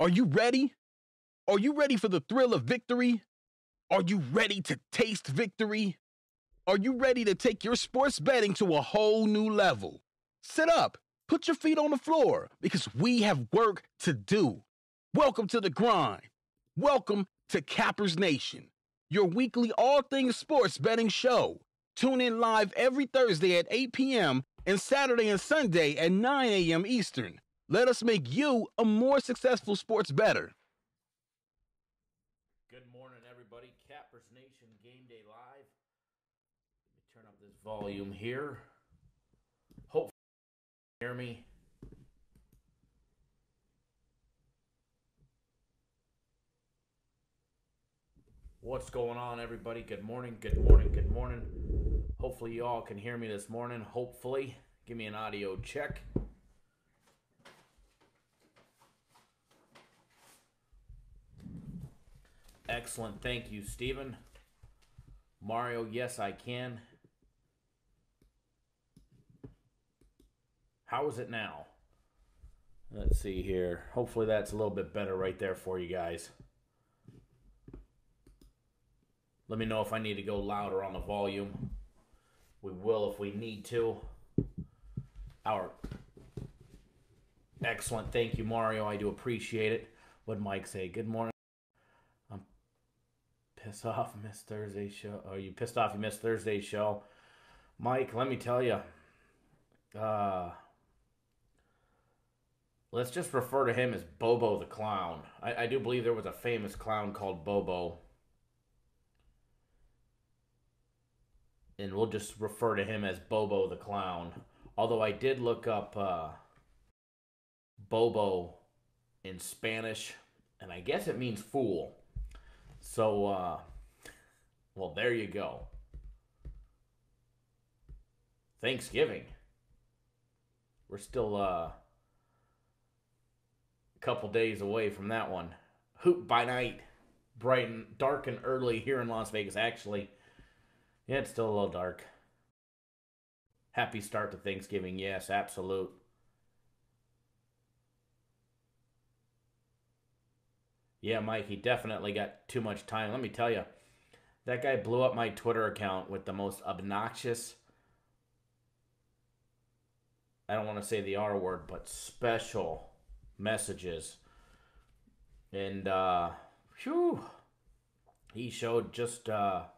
Are you ready? Are you ready for the thrill of victory? Are you ready to taste victory? Are you ready to take your sports betting to a whole new level? Sit up, put your feet on the floor, because we have work to do. Welcome to the grind. Welcome to Cappers Nation, your weekly all things sports betting show. Tune in live every Thursday at 8 p.m. and Saturday and Sunday at 9 a.m. Eastern. Let us make you a more successful sports bettor. Good morning, everybody. Cappers Nation Game Day Live. Let me turn up this volume here. Hopefully you can hear me. What's going on, everybody? Good morning, good morning, good morning. Hopefully you all can hear me this morning. Hopefully. Give me an audio check. Excellent. Thank you, Steven. Mario, yes, I can. How is it now? Let's see here. Hopefully that's a little bit better right there for you guys. Let me know if I need to go louder on the volume. We will if we need to. Excellent. Thank you, Mario. I do appreciate it. What'd Mike say? Good morning. I'm pissed off. Missed Thursday's show. Oh, you pissed off you missed Thursday's show. Mike, let me tell you. Let's just refer to him as Bobo the Clown. I do believe there was a famous clown called Bobo. And we'll just refer to him as Bobo the Clown. Although I did look up Bobo in Spanish, and I guess it means fool. So, well, there you go. Thanksgiving. We're still a couple days away from that one. Hoop by night, bright and dark and early here in Las Vegas. Actually, yeah, it's still a little dark. Happy start to Thanksgiving. Yes, absolute. Yeah, Mike, he definitely got too much time. Let me tell you, that guy blew up my Twitter account with the most obnoxious, I don't want to say the R word, but special messages. And, he showed just how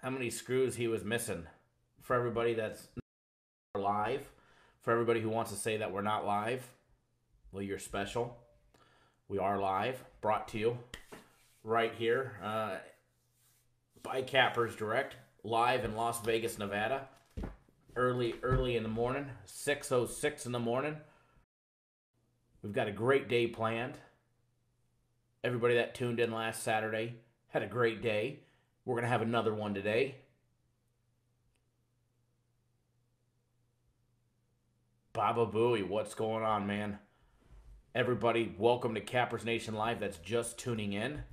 many screws he was missing. For everybody that's live, for everybody who wants to say that we're not live, well, you're special. We are live, brought to you right here by Cappers Direct, live in Las Vegas, Nevada. Early in the morning, 6:06 in the morning. We've got a great day planned. Everybody that tuned in last Saturday had a great day. We're going to have another one today. Baba Booey, what's going on, man? Everybody, welcome to Cappers Nation Live that's just tuning in.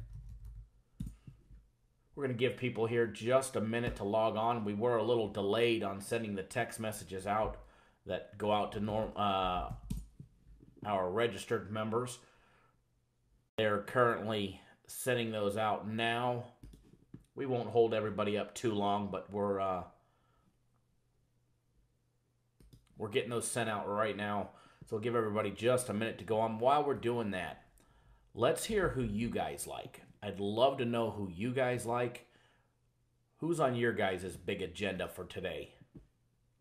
We're going to give people here just a minute to log on. We were a little delayed on sending the text messages out that go out to our registered members. They're currently sending those out now. We won't hold everybody up too long, but we're getting those sent out right now. So we'll give everybody just a minute to go on. While we're doing that, let's hear who you guys like. I'd love to know who you guys like. Who's on your guys' big agenda for today?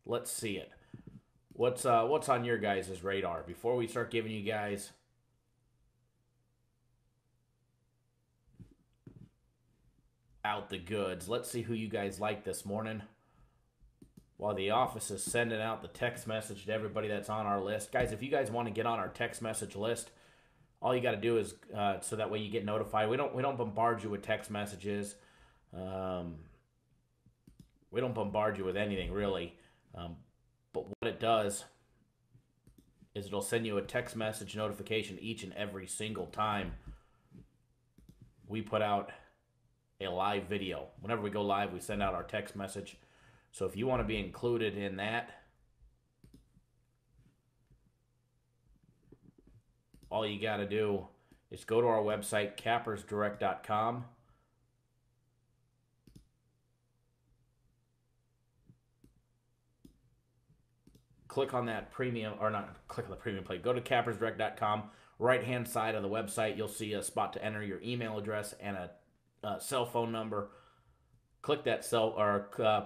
Let's see it. What's on your guys' radar? Before we start giving you guys out the goods, let's see who you guys like this morning. While the office is sending out the text message to everybody that's on our list. Guys, if you guys want to get on our text message list, all you got to do is, so that way you get notified. We don't bombard you with text messages. We don't bombard you with anything, really. But what it does is it'll send you a text message notification each and every single time we put out a live video. Whenever we go live, we send out our text message. So if you want to be included in that, all you got to do is go to our website, cappersdirect.com. Click on that premium, or not click on the premium play. Go to cappersdirect.com. Right-hand side of the website, you'll see a spot to enter your email address and a cell phone number. Click that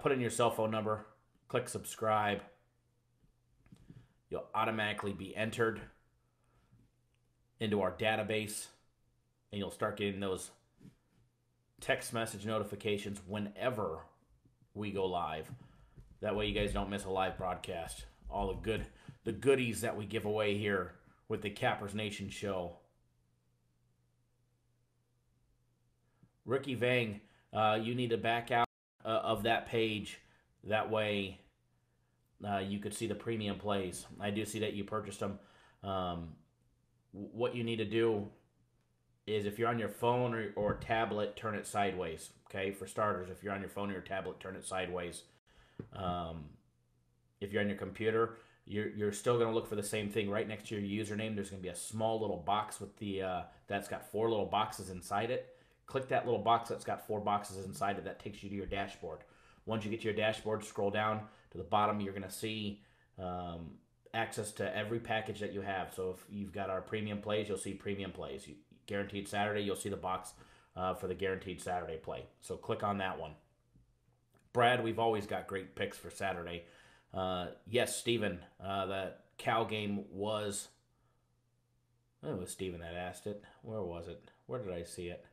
put in your cell phone number. Click subscribe. You'll automatically be entered into our database, and you'll start getting those text message notifications whenever we go live. That way you guys don't miss a live broadcast. All the goodies that we give away here with the Cappers Nation show. Ricky Vang, you need to back out of that page. That way you could see the premium plays. I do see that you purchased them. What you need to do is, if you're on your phone or tablet, turn it sideways. Okay, for starters, if you're on your phone or your tablet, turn it sideways. If you're on your computer, you're still going to look for the same thing. Right next to your username, there's going to be a small little box with that's got 4 little boxes inside it. Click that little box that's got 4 boxes inside it. That takes you to your dashboard. Once you get to your dashboard, scroll down to the bottom. You're going to see access to every package that you have. So if you've got our premium plays, you'll see premium plays. Guaranteed Saturday, you'll see the box for the Guaranteed Saturday play. So click on that one. Brad, we've always got great picks for Saturday. Yes, Steven, the Cal game was... It was Steven that asked it. Where was it? Where did I see it?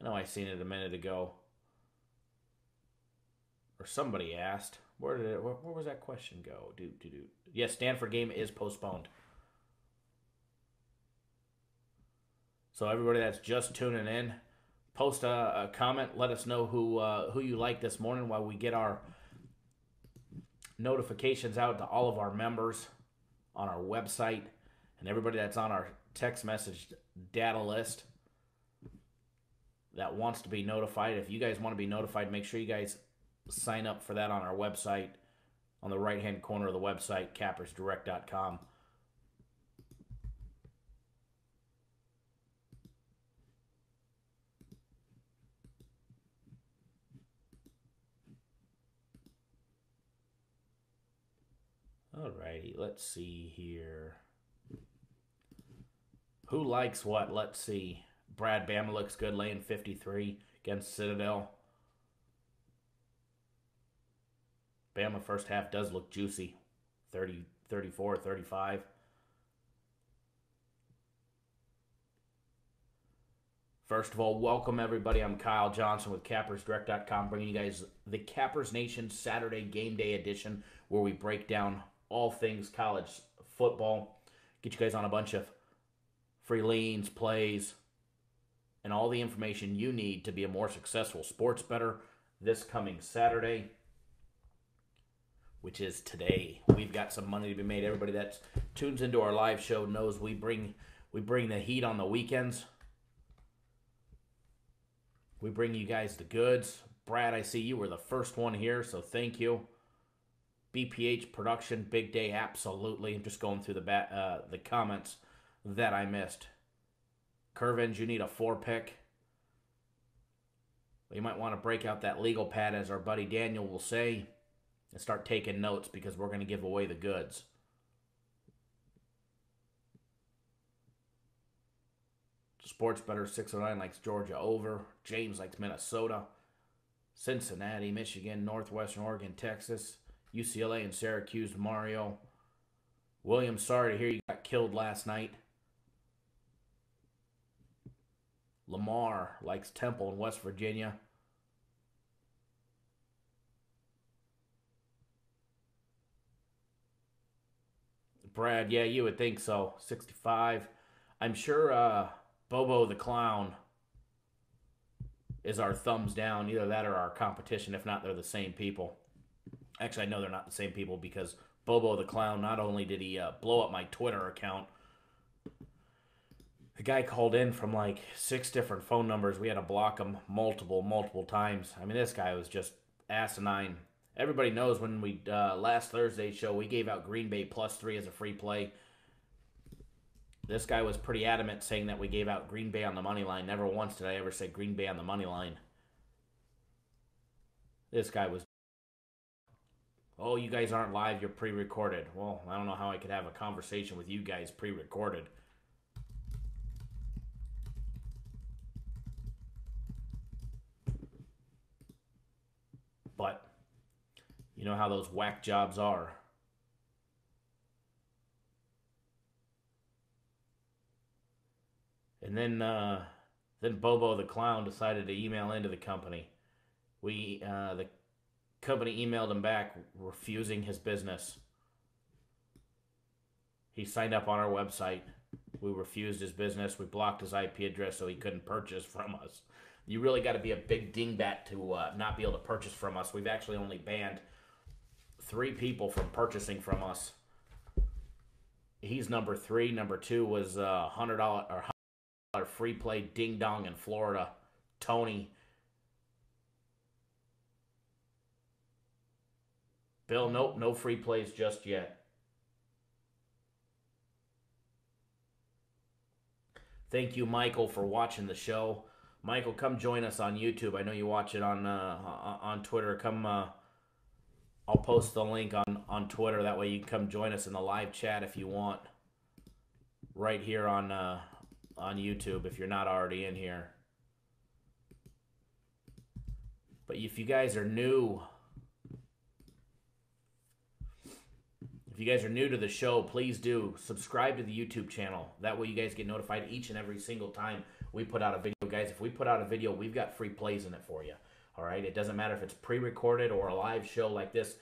I know I seen it a minute ago. Or somebody asked. Where was that question go? Yes, Stanford game is postponed. So everybody that's just tuning in, post a comment. Let us know who you like this morning while we get our notifications out to all of our members on our website and everybody that's on our text message data list that wants to be notified. If you guys want to be notified, make sure you guys sign up for that on our website, on the right-hand corner of the website, cappersdirect.com. Alrighty, let's see here. Who likes what? Let's see. Brad Bama looks good, laying 53 against Citadel. Bama first half does look juicy. 30, 34, 35. First of all, welcome everybody. I'm Kyle Johnson with CappersDirect.com, bringing you guys the Cappers Nation Saturday Game Day Edition, where we break down all things college football, get you guys on a bunch of free leans, plays, and all the information you need to be a more successful sports bettor this coming Saturday, which is today. We've got some money to be made. Everybody that tunes into our live show knows we bring the heat on the weekends. We bring you guys the goods. Brad, I see you were the first one here, so thank you. BPH production, big day, absolutely. I'm just going through the comments that I missed. Curvins, you need a 4-pick. You might want to break out that legal pad, as our buddy Daniel will say, and start taking notes, because we're going to give away the goods. Sports Better 609 likes Georgia over. James likes Minnesota. Cincinnati, Michigan, Northwestern Oregon, Texas. UCLA and Syracuse, Mario. William, sorry to hear you got killed last night. Lamar likes Temple in West Virginia. Brad, yeah, you would think so. 65. I'm sure Bobo the Clown is our thumbs down. Either that or our competition. If not, they're the same people. Actually, I know they're not the same people, because Bobo the Clown, not only did he blow up my Twitter account, the guy called in from like 6 different phone numbers. We had to block him multiple times. I mean, this guy was just asinine. Everybody knows when we, last Thursday's show, we gave out Green Bay +3 as a free play. This guy was pretty adamant saying that we gave out Green Bay on the money line. Never once did I ever say Green Bay on the money line. This guy was, oh, you guys aren't live, you're pre-recorded. Well, I don't know how I could have a conversation with you guys pre-recorded. But you know how those whack jobs are. And then Bobo the Clown decided to email into the company. The company emailed him back refusing his business. He signed up on our website. We refused his business. We blocked his IP address so he couldn't purchase from us. You really got to be a big dingbat to not be able to purchase from us. We've actually only banned 3 people from purchasing from us. He's number 3. Number 2 was $100 free play ding dong in Florida. Tony. Bill, nope, no free plays just yet. Thank you, Michael, for watching the show. Michael, come join us on YouTube. I know you watch it on Twitter. Come, I'll post the link on Twitter. That way you can come join us in the live chat if you want. Right here on YouTube if you're not already in here. But if you guys are new, to the show, please do subscribe to the YouTube channel. That way you guys get notified each and every single time we put out a video. Guys, if we put out a video, we've got free plays in it for you. All right? It doesn't matter if it's pre-recorded or a live show like this.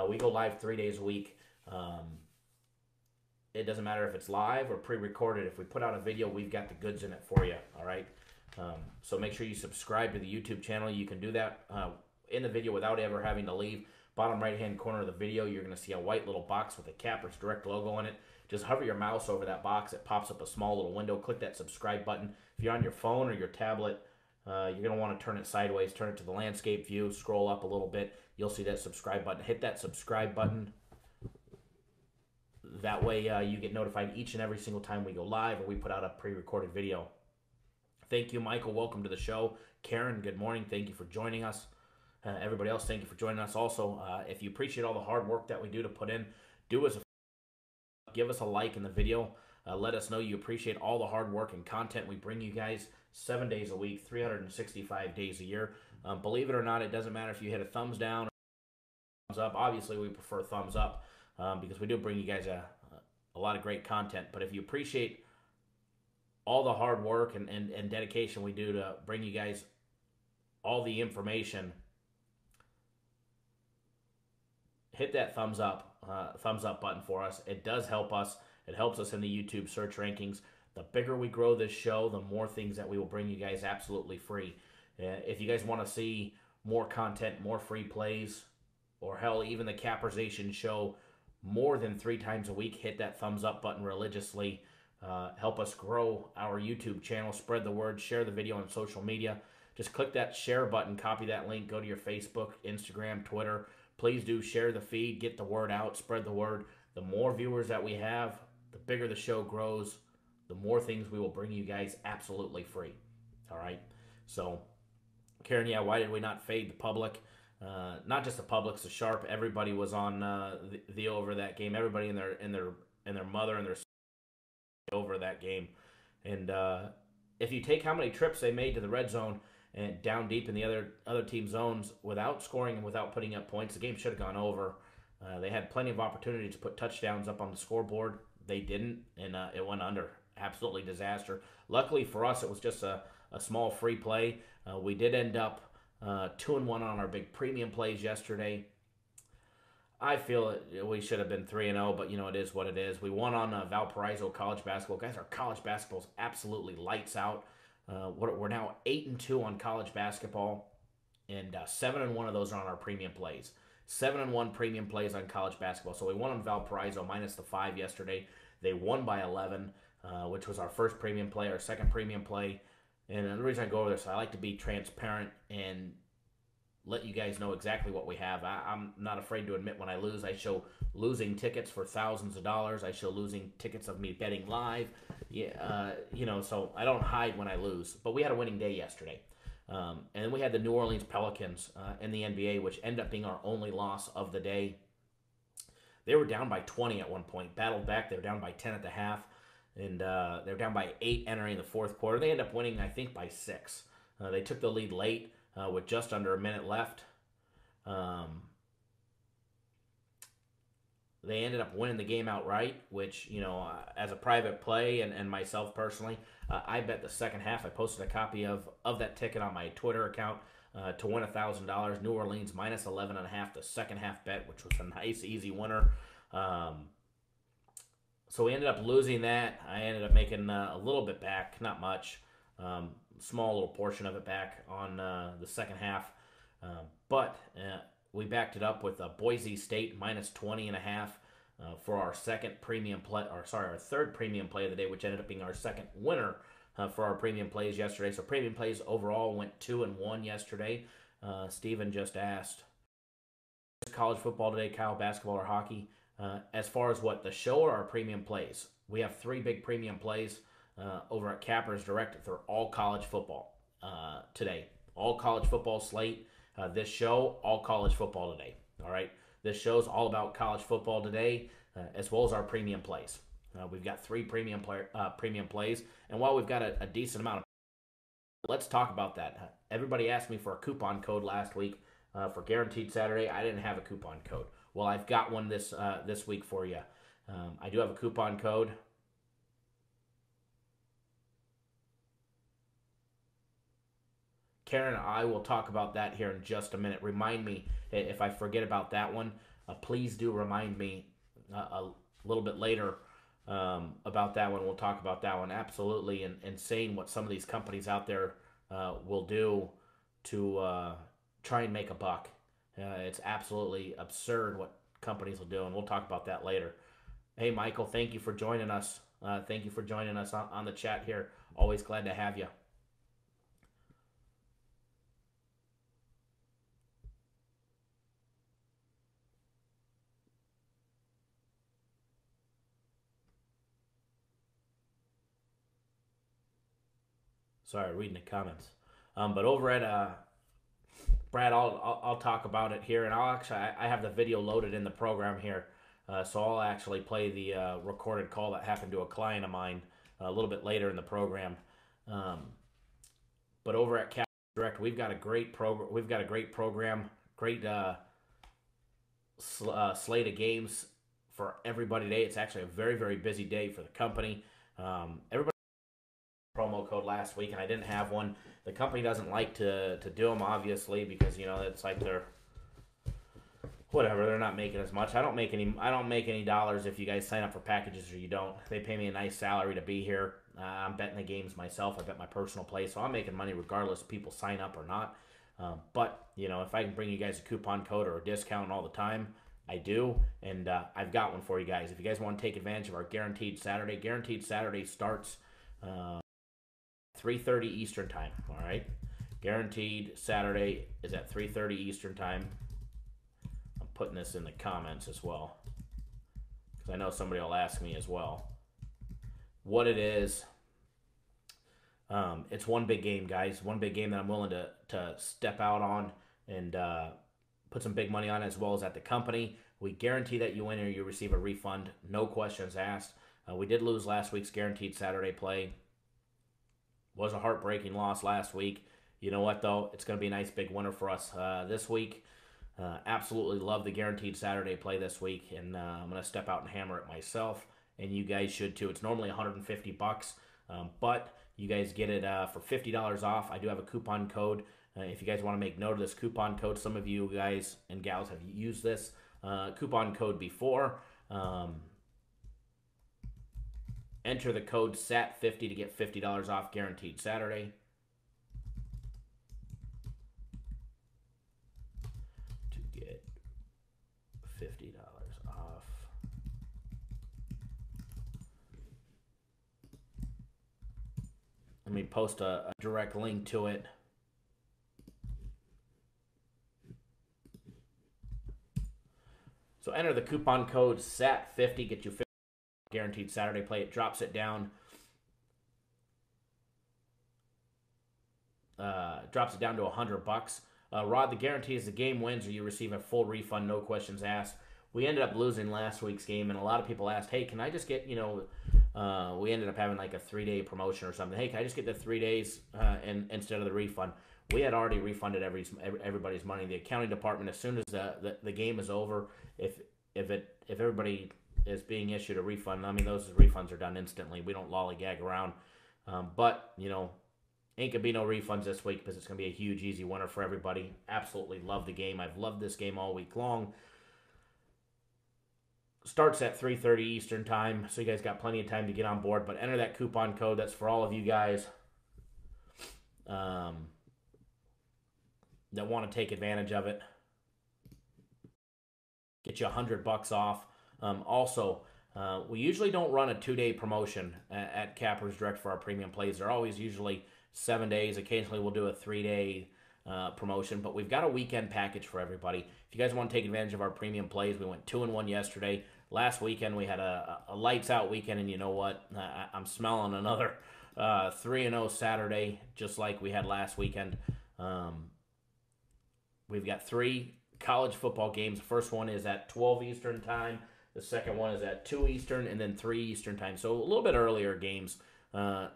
We go live 3 days a week. It doesn't matter if it's live or pre-recorded. If we put out a video, we've got the goods in it for you. All right? So make sure you subscribe to the YouTube channel. You can do that in the video without ever having to leave. Bottom right-hand corner of the video, you're going to see a white little box with a Cappers Direct logo on it. Just hover your mouse over that box. It pops up a small little window. Click that subscribe button. If you're on your phone or your tablet, you're going to want to turn it sideways. Turn it to the landscape view. Scroll up a little bit. You'll see that subscribe button. Hit that subscribe button. That way you get notified each and every single time we go live or we put out a pre-recorded video. Thank you, Michael. Welcome to the show. Karen, good morning. Thank you for joining us. Everybody else, thank you for joining us. Also, if you appreciate all the hard work that we do to put in, give us a like in the video. Let us know you appreciate all the hard work and content we bring you guys 7 days a week, 365 days a year. Believe it or not, it doesn't matter if you hit a thumbs down or thumbs up. Obviously, we prefer thumbs up because we do bring you guys a lot of great content. But if you appreciate all the hard work and dedication we do to bring you guys all the information, hit that thumbs up button for us. It does help us. It helps us in the YouTube search rankings. The bigger we grow this show, the more things that we will bring you guys absolutely free. If you guys want to see more content, more free plays, or hell, even the Cappersation show more than 3 times a week, hit that thumbs up button religiously. Help us grow our YouTube channel. Spread the word. Share the video on social media. Just click that share button. Copy that link. Go to your Facebook, Instagram, Twitter. Please do share the feed, get the word out, spread the word. The more viewers that we have, the bigger the show grows, the more things we will bring you guys absolutely free. All right? So, Karen, yeah, why did we not fade the public? Not just the public, the sharp. Everybody was on the over that game. Everybody and their mother and their over that game. And if you take how many trips they made to the red zone and down deep in the other team zones without scoring and without putting up points, the game should have gone over. They had plenty of opportunities to put touchdowns up on the scoreboard. They didn't, and it went under. Absolutely disaster. Luckily for us, it was just a small free play. We did end up 2-1 on our big premium plays yesterday. I feel we should have been 3-0, but it is what it is. We won on Valparaiso college basketball. Guys, our college basketball is absolutely lights out. We're now 8-2 on college basketball, and 7-1 of those are on our premium plays. 7-1 premium plays on college basketball. So we won on Valparaiso minus the 5 yesterday. They won by 11, which was our first premium play, our second premium play. And the reason I go over this, I like to be transparent and let you guys know exactly what we have. I'm not afraid to admit when I lose. I show losing tickets for thousands of dollars. I show losing tickets of me betting live. so I don't hide when I lose. But we had a winning day yesterday. And then we had the New Orleans Pelicans in the NBA, which ended up being our only loss of the day. They were down by 20 at one point, battled back. They were down by 10 at the half, and they were down by 8 entering the fourth quarter. They ended up winning, I think, by 6. They took the lead late with just under a minute left. They ended up winning the game outright, which, as a private play and myself personally, I bet the second half. I posted a copy of that ticket on my Twitter account to win $1,000. New Orleans minus 11.5, the second half bet, which was a nice, easy winner. So we ended up losing that. I ended up making a little bit back, not much. Small little portion of it back on the second half. But we backed it up with Boise State minus 20.5 for our our third premium play of the day, which ended up being our second winner for our premium plays yesterday. So premium plays overall went 2-1 yesterday. Steven just asked, college football today, Kyle, basketball or hockey? As far as what the show or our premium plays, we have 3 big premium plays over at Cappers Direct. They're all college football today. All college football slate. This show, all college football today. All right. This show's all about college football today, as well as our premium plays. We've got 3 premium plays, and while we've got a decent amount of, let's talk about that. Everybody asked me for a coupon code last week for Guaranteed Saturday. I didn't have a coupon code. Well, I've got one this week for you. I do have a coupon code. Karen and I will talk about that here in just a minute. Remind me if I forget about that one. Please do remind me a little bit later about that one. We'll talk about that one. Absolutely insane what some of these companies out there will do to try and make a buck. It's absolutely absurd what companies will do, and we'll talk about that later. Hey, Michael, thank you for joining us. Thank you for joining us on the chat here. Always glad to have you. Sorry, reading the comments. But over at Brad, I'll talk about it here, and I have the video loaded in the program here, so I'll actually play the recorded call that happened to a client of mine a little bit later in the program. But over at Cap Direct, we've got a great program. Great slate of games for everybody today. It's actually a very, very busy day for the company. Everybody promo code last week, and I didn't have one. The company doesn't like to do them, obviously, because it's like they're whatever. They're not making as much. I don't make any dollars if you guys sign up for packages or you don't. They pay me a nice salary to be here. I'm betting the games myself. I bet my personal play, so I'm making money regardless if people sign up or not. But if I can bring you guys a coupon code or a discount all the time, I do, and I've got one for you guys. If you guys want to take advantage of our Guaranteed Saturday starts 3:30 Eastern time. All right, Guaranteed Saturday is at 3:30 Eastern time. I'm putting this in the comments as well, because I know somebody will ask me as well what it is. It's one big game, guys. One big game that I'm willing to step out on and put some big money on, as well as at the company. We guarantee that you win or you receive a refund. No questions asked. We did lose last week's Guaranteed Saturday play. Was a heartbreaking loss last week. You know what, though? It's going to be a nice big winner for us this week. Absolutely love the Guaranteed Saturday play this week, and I'm going to step out and hammer it myself, and you guys should too. It's normally $150, but you guys get it for $50 off. I do have a coupon code. If you guys want to make note of this coupon code, some of you guys and gals have used this coupon code before. Enter the code SAT50 to get $50 off Guaranteed Saturday. To get $50 off. Let me post a direct link to it. So enter the coupon code SAT50, get you $50 Guaranteed Saturday play. It drops it down drops it down to $100. Rod, the guarantee is the game wins or you receive a full refund, no questions asked. We ended up losing last week's game, and a lot of people asked, hey, can I just get, we ended up having like a 3-day promotion or something. Hey, can I just get the 3 days instead of the refund? We had already refunded everybody's money. The accounting department, as soon as the game is over, if everybody is being issued a refund, I mean, those refunds are done instantly. We don't lollygag around. But, ain't gonna be no refunds this week because it's gonna be a huge, easy winner for everybody. Absolutely love the game. I've loved this game all week long. Starts at 3:30 Eastern time, so you guys got plenty of time to get on board. But enter that coupon code. That's for all of you guys that want to take advantage of it. Get you $100 off. Also, we usually don't run a 2-day promotion at Cappers Direct for our premium plays. They're always usually 7 days. Occasionally, we'll do a 3-day promotion, but we've got a weekend package for everybody. If you guys want to take advantage of our premium plays, we went 2-1 yesterday. Last weekend, we had a lights out weekend, and you know what? I'm smelling another 3-0 Saturday, just like we had last weekend. We've got 3 college football games. The first one is at 12 Eastern time. The second one is at 2 Eastern, and then 3 Eastern time. So a little bit earlier games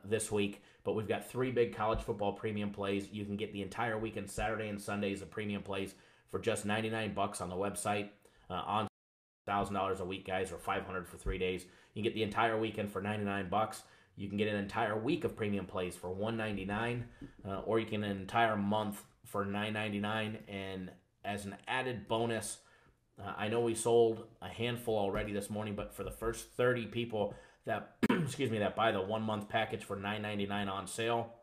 this week. But we've got 3 big college football premium plays. You can get the entire weekend, Saturday and Sundays, of premium plays for just $99 on the website. On $1,000 a week, guys, or $500 for 3 days. You can get the entire weekend for $99. You can get an entire week of premium plays for $199, or you can get an entire month for $9.99. And as an added bonus, I know we sold a handful already this morning, but for the first 30 people that that buy the 1-month package for $9.99 on sale,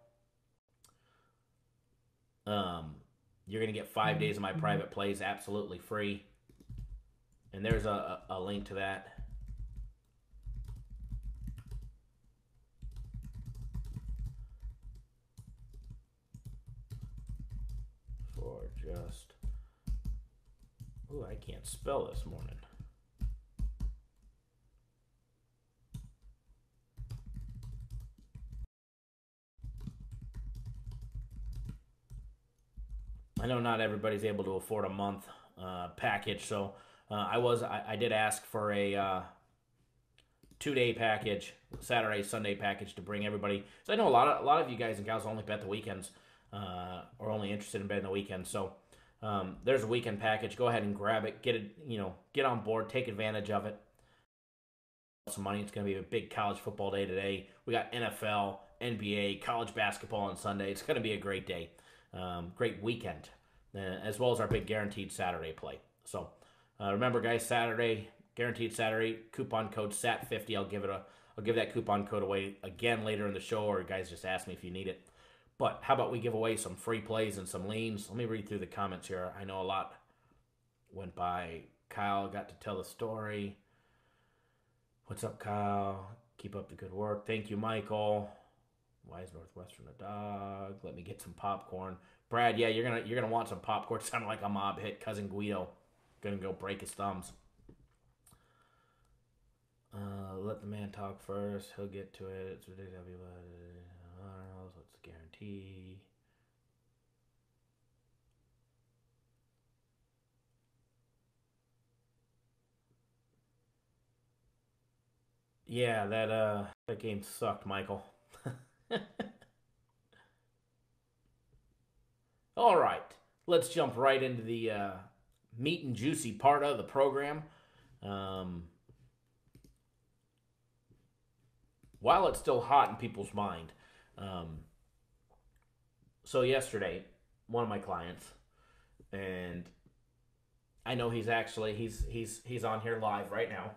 you're gonna get 5 days of my private plays absolutely free. And there's a link to that. For just... Ooh, I can't spell this morning. I know not everybody's able to afford a month package, so I did ask for a 2-day package, Saturday, Sunday package to bring everybody. So I know a lot of you guys and gals only bet the weekends, or only interested in betting the weekends. So there's a weekend package. Go ahead and grab it. Get it. Get on board. Take advantage of it. Some money. It's going to be a big college football day today. We got NFL, NBA, college basketball on Sunday. It's going to be a great day. Great weekend, as well as our big guaranteed Saturday play. So remember, guys, Saturday, guaranteed Saturday, coupon code SAT50. I'll give that coupon code away again later in the show, or guys just ask me if you need it. But how about we give away some free plays and some leans? Let me read through the comments here. I know a lot went by. Kyle got to tell the story. What's up, Kyle? Keep up the good work. Thank you, Michael. Why is Northwestern a dog? Let me get some popcorn. Brad, yeah, you're gonna want some popcorn. Sounded like a mob hit. Cousin Guido gonna go break his thumbs. Let the man talk first. He'll get to it. It's ridiculous. Let's guarantee. Yeah, that game sucked, Michael. All right, let's jump right into the meat and juicy part of the program. While it's still hot in people's mind. So yesterday, one of my clients, and I know he's on here live right now.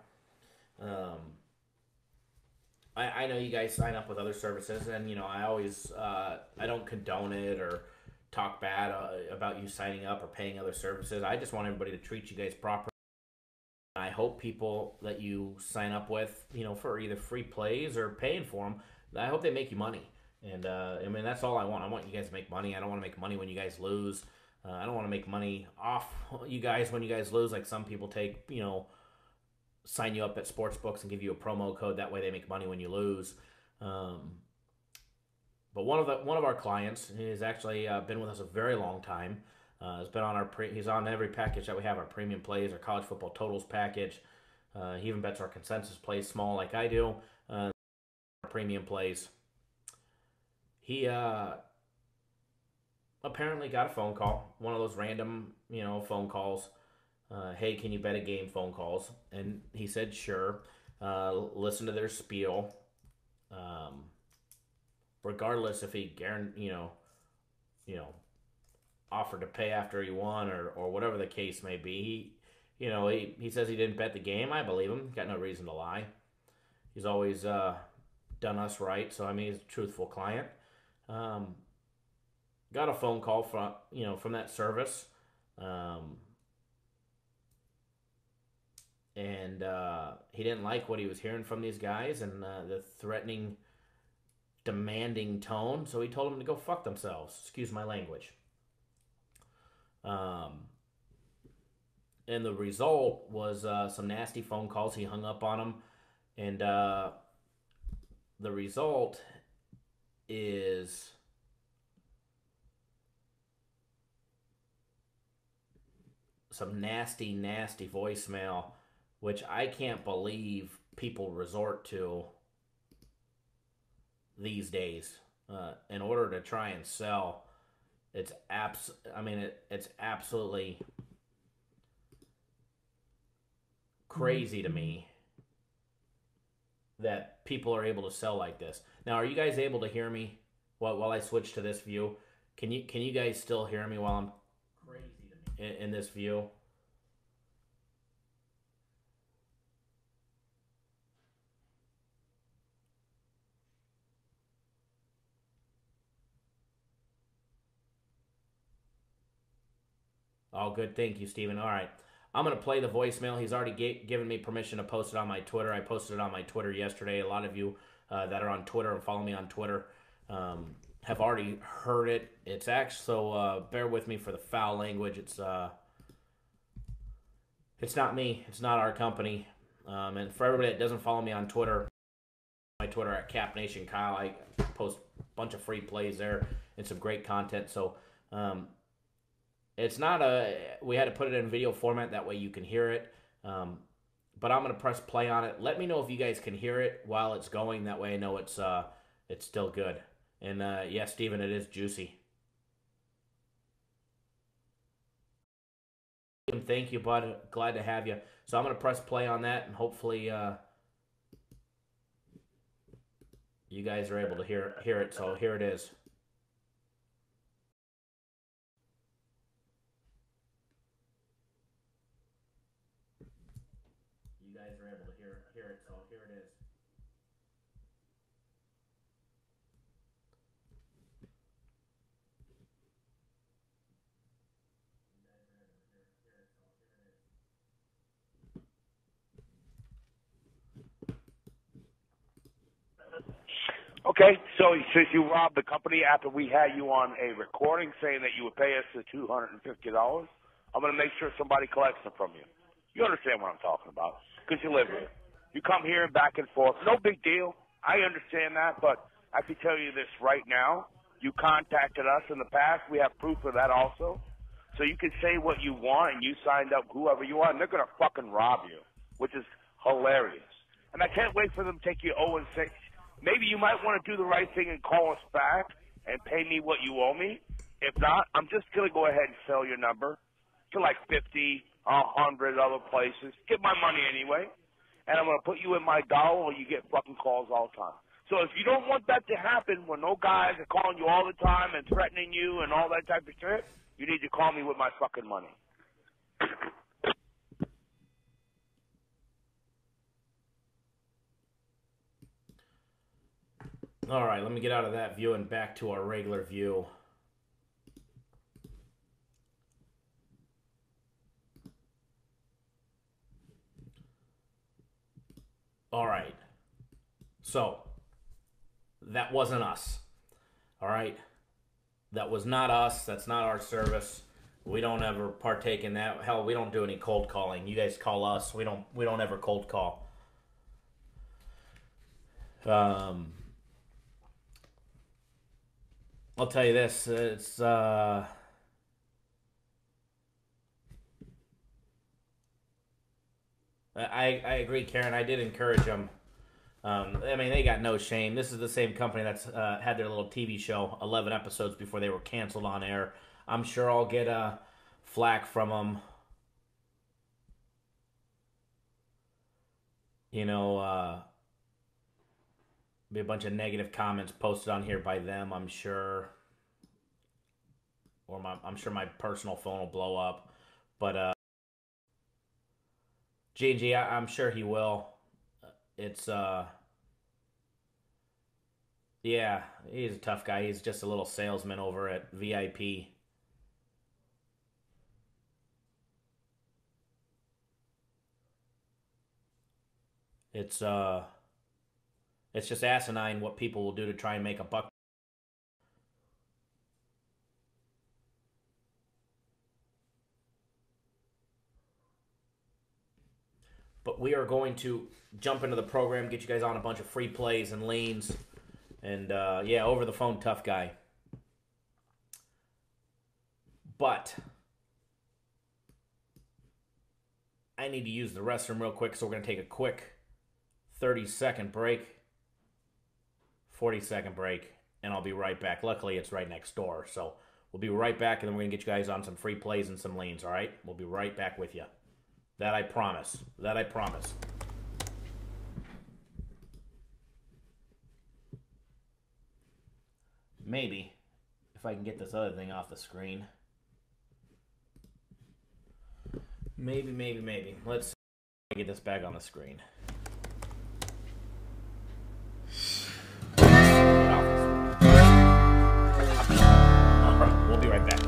I know you guys sign up with other services, and I always I don't condone it or talk bad about you signing up or paying other services. I just want everybody to treat you guys properly. I hope people that you sign up with, for either free plays or paying for them, I hope they make you money. And I mean, that's all I want. I want you guys to make money. I don't want to make money when you guys lose. I don't want to make money off you guys when you guys lose, like some people take, sign you up at sports books and give you a promo code. That way they make money when you lose. But one of our clients, he's actually been with us a very long time. Has been on he's on every package that we have, our premium plays, our college football totals package. He even bets our consensus plays small like I do. Our premium plays. He apparently got a phone call, one of those random, phone calls. Hey, can you bet a game phone calls? And he said, sure. Listen to their spiel. Regardless if he offered to pay after he won or whatever the case may be. He says he didn't bet the game. I believe him. Got no reason to lie. He's always done us right. So, he's a truthful client. Got a phone call from that service. And he didn't like what he was hearing from these guys and the threatening, demanding tone. So he told them to go fuck themselves. Excuse my language. And the result was some nasty phone calls. He hung up on them. And the result is some nasty, nasty voicemail, which I can't believe people resort to these days in order to try and sell. It's it's absolutely crazy to me that people are able to sell like this. Now, are you guys able to hear me while I switch to this view? Can you guys still hear me while I'm crazy to me in this view? Oh, good. Thank you, Steven. All right. I'm going to play the voicemail. He's already given me permission to post it on my Twitter. I posted it on my Twitter yesterday. A lot of you that are on Twitter and follow me on Twitter have already heard it. It's actually, so bear with me for the foul language. It's not me. It's not our company. And for everybody that doesn't follow me on Twitter, my Twitter at CapNationKyle, I post a bunch of free plays there and some great content. So, it's not we had to put it in video format, that way you can hear it. But I'm going to press play on it. Let me know if you guys can hear it while it's going. That way I know it's still good. And yeah, Steven, it is juicy. Thank you, bud. Glad to have you. So I'm going to press play on that, and hopefully you guys are able to hear it. So here it is. Okay, so since you robbed the company after we had you on a recording saying that you would pay us the $250, I'm going to make sure somebody collects them from you. You understand what I'm talking about, because you live here. You come here back and forth. No big deal. I understand that, but I can tell you this right now. You contacted us in the past. We have proof of that also. So you can say what you want, and you signed up whoever you want, and they're going to fucking rob you, which is hilarious. And I can't wait for them to take you 0-6. Maybe you might want to do the right thing and call us back and pay me what you owe me. If not, I'm just going to go ahead and sell your number to like 50, 100 other places. Get my money anyway. And I'm going to put you in my dollar or you get fucking calls all the time. So if you don't want that to happen, when no guys are calling you all the time and threatening you and all that type of shit, you need to call me with my fucking money. All right, let me get out of that view and back to our regular view. All right. So, that wasn't us. All right? That was not us. That's not our service. We don't ever partake in that. Hell, we don't do any cold calling. You guys call us. We don't ever cold call. I'll tell you this. It's I agree, Karen. I did encourage them. I mean, they got no shame. This is the same company that's had their little TV show, 11 episodes before they were canceled on air. I'm sure I'll get flack from them. You know, be a bunch of negative comments posted on here by them, I'm sure. Or I'm sure my personal phone will blow up. But G&G, I'm sure he will. It's yeah, he's a tough guy. He's just a little salesman over at VIP. It's just asinine what people will do to try and make a buck. But we are going to jump into the program, get you guys on a bunch of free plays and lanes. And, yeah, over the phone, tough guy. But I need to use the restroom real quick, so we're going to take a quick 30-second break, 40-second break, and I'll be right back. Luckily, it's right next door, so we'll be right back, and then we're going to get you guys on some free plays and some lanes, all right? We'll be right back with you. That I promise. That I promise. Maybe, if I can get this other thing off the screen. Maybe. Let's get this back on the screen. All right, we'll be right back.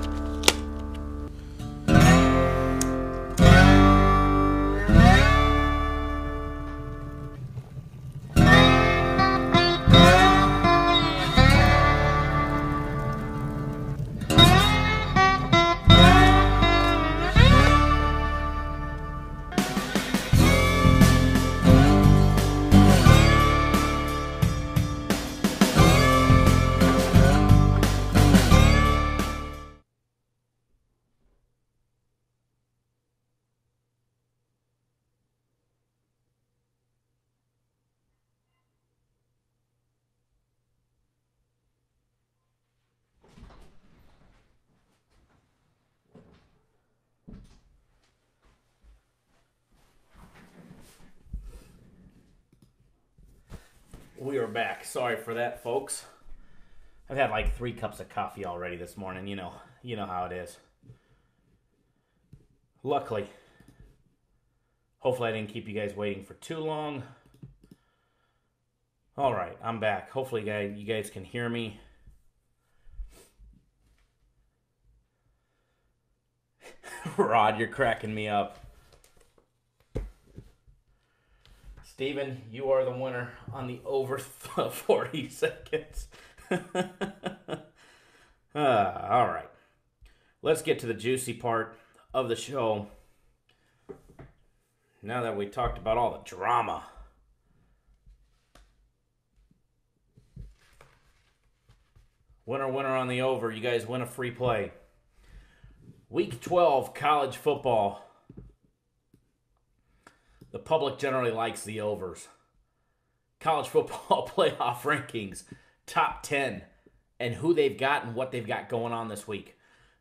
We are back. Sorry for that, folks. I've had like 3 cups of coffee already this morning. You know how it is. Luckily, hopefully I didn't keep you guys waiting for too long. All right, I'm back. Hopefully, you guys can hear me. Rod, you're cracking me up. Steven, you are the winner on the over 40 seconds. All right. Let's get to the juicy part of the show. Now that we talked about all the drama. Winner on the over. You guys win a free play. Week 12 college football. The public generally likes the overs. College football playoff rankings, top 10, and who they've got and what they've got going on this week.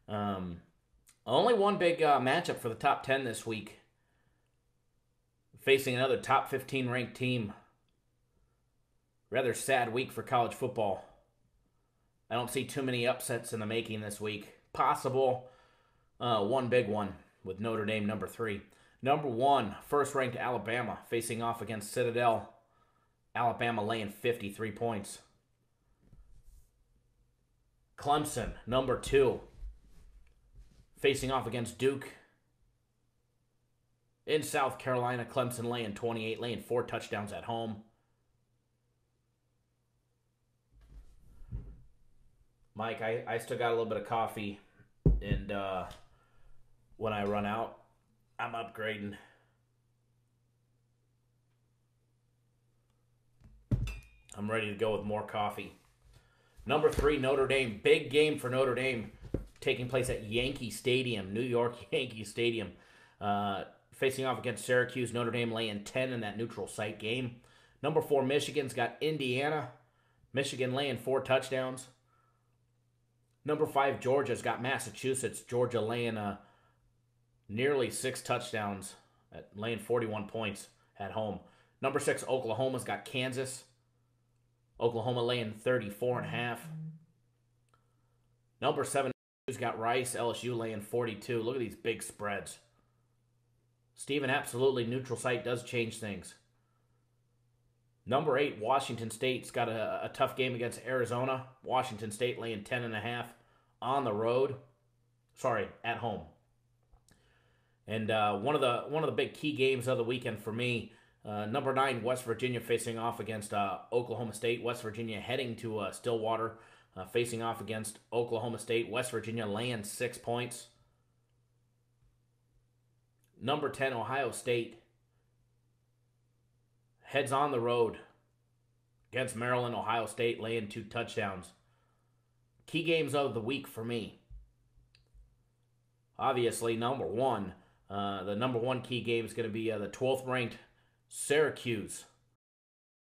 Only one big matchup for the top 10 this week. Facing another top 15 ranked team. Rather sad week for college football. I don't see too many upsets in the making this week. Possible one big one with Notre Dame number 3. Number 1, first-ranked Alabama, facing off against Citadel. Alabama laying 53 points. Clemson, number 2, facing off against Duke. In South Carolina, Clemson laying 28, laying 4 touchdowns at home. Mike, I still got a little bit of coffee, and when I run out, I'm upgrading. I'm ready to go with more coffee. Number 3, Notre Dame. Big game for Notre Dame, taking place at Yankee Stadium, New York Yankee Stadium. Facing off against Syracuse. Notre Dame laying 10 in that neutral site game. Number 4, Michigan's got Indiana. Michigan laying 4 touchdowns. Number 5, Georgia's got Massachusetts. Georgia laying nearly 6 touchdowns, laying 41 points at home. Number 6, Oklahoma's got Kansas. Oklahoma laying 34.5. Number 7, LSU's got Rice. LSU laying 42. Look at these big spreads. Stephen, absolutely, neutral site does change things. Number 8, Washington State's got a tough game against Arizona. Washington State laying 10.5 on the road. Sorry, at home. And one of the big key games of the weekend for me, number 9, West Virginia facing off against Oklahoma State. West Virginia heading to Stillwater, facing off against Oklahoma State. West Virginia laying 6 points. Number 10, Ohio State heads on the road against Maryland. Ohio State laying 2 touchdowns. Key games of the week for me. Obviously, number 1, the number 1 key game is going to be the 12th ranked Syracuse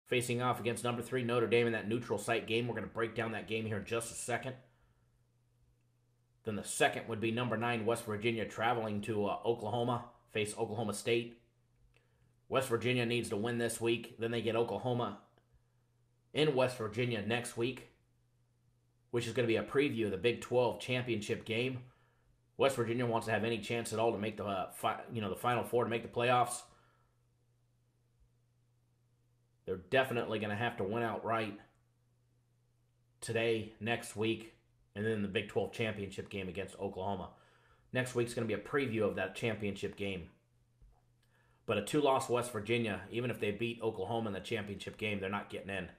facing off against number 3 Notre Dame in that neutral site game. We're going to break down that game here in just a second. Then the second would be number 9 West Virginia traveling to Oklahoma, face Oklahoma State. West Virginia needs to win this week. Then they get Oklahoma in West Virginia next week, which is going to be a preview of the Big 12 championship game. West Virginia wants to have any chance at all to make the Final Four, to make the playoffs. They're definitely going to have to win outright today, next week, and then the Big 12 championship game against Oklahoma. Next week's going to be a preview of that championship game. But a 2-loss West Virginia, even if they beat Oklahoma in the championship game, they're not getting in.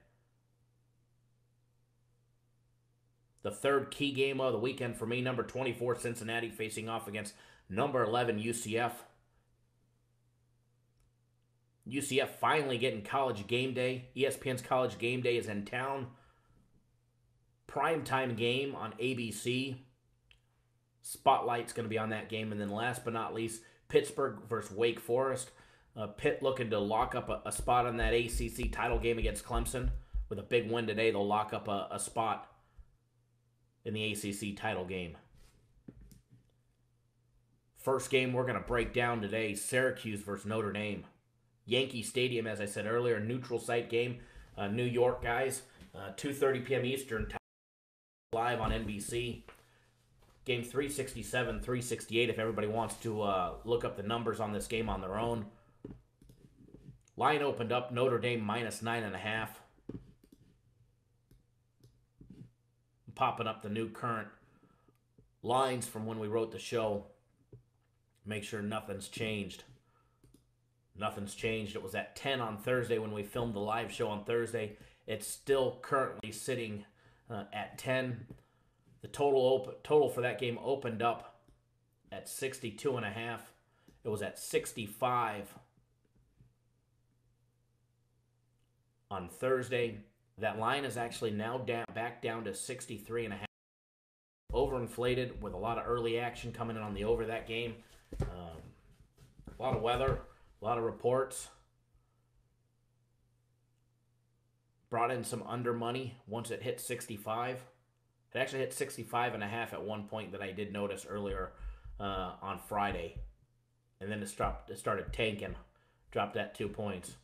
The third key game of the weekend for me, number 24 Cincinnati facing off against number 11 UCF. UCF finally getting College Game Day. ESPN's College Game Day is in town. Primetime game on ABC. Spotlight's going to be on that game. And then last but not least, Pittsburgh versus Wake Forest. Pitt looking to lock up a spot on that ACC title game against Clemson. With a big win today, they'll lock up a spot in the ACC title game. First game we're going to break down today, Syracuse versus Notre Dame. Yankee Stadium, as I said earlier, neutral site game. New York, guys. 2:30 p.m. Eastern time, live on NBC. Game 367, 368, if everybody wants to look up the numbers on this game on their own. Line opened up, Notre Dame minus 9.5. Popping up the new current lines from when we wrote the show. Make sure nothing's changed. Nothing's changed. It was at 10 on Thursday when we filmed the live show on Thursday. It's still currently sitting at 10. The total for that game opened up at 62.5. It was at 65 on Thursday. That line is actually now back down to 63.5. Overinflated with a lot of early action coming in on the over that game. A lot of weather, a lot of reports. Brought in some under money once it hit 65. It actually hit 65.5 at one point that I did notice earlier on Friday. And then it started tanking. Dropped at 2 points.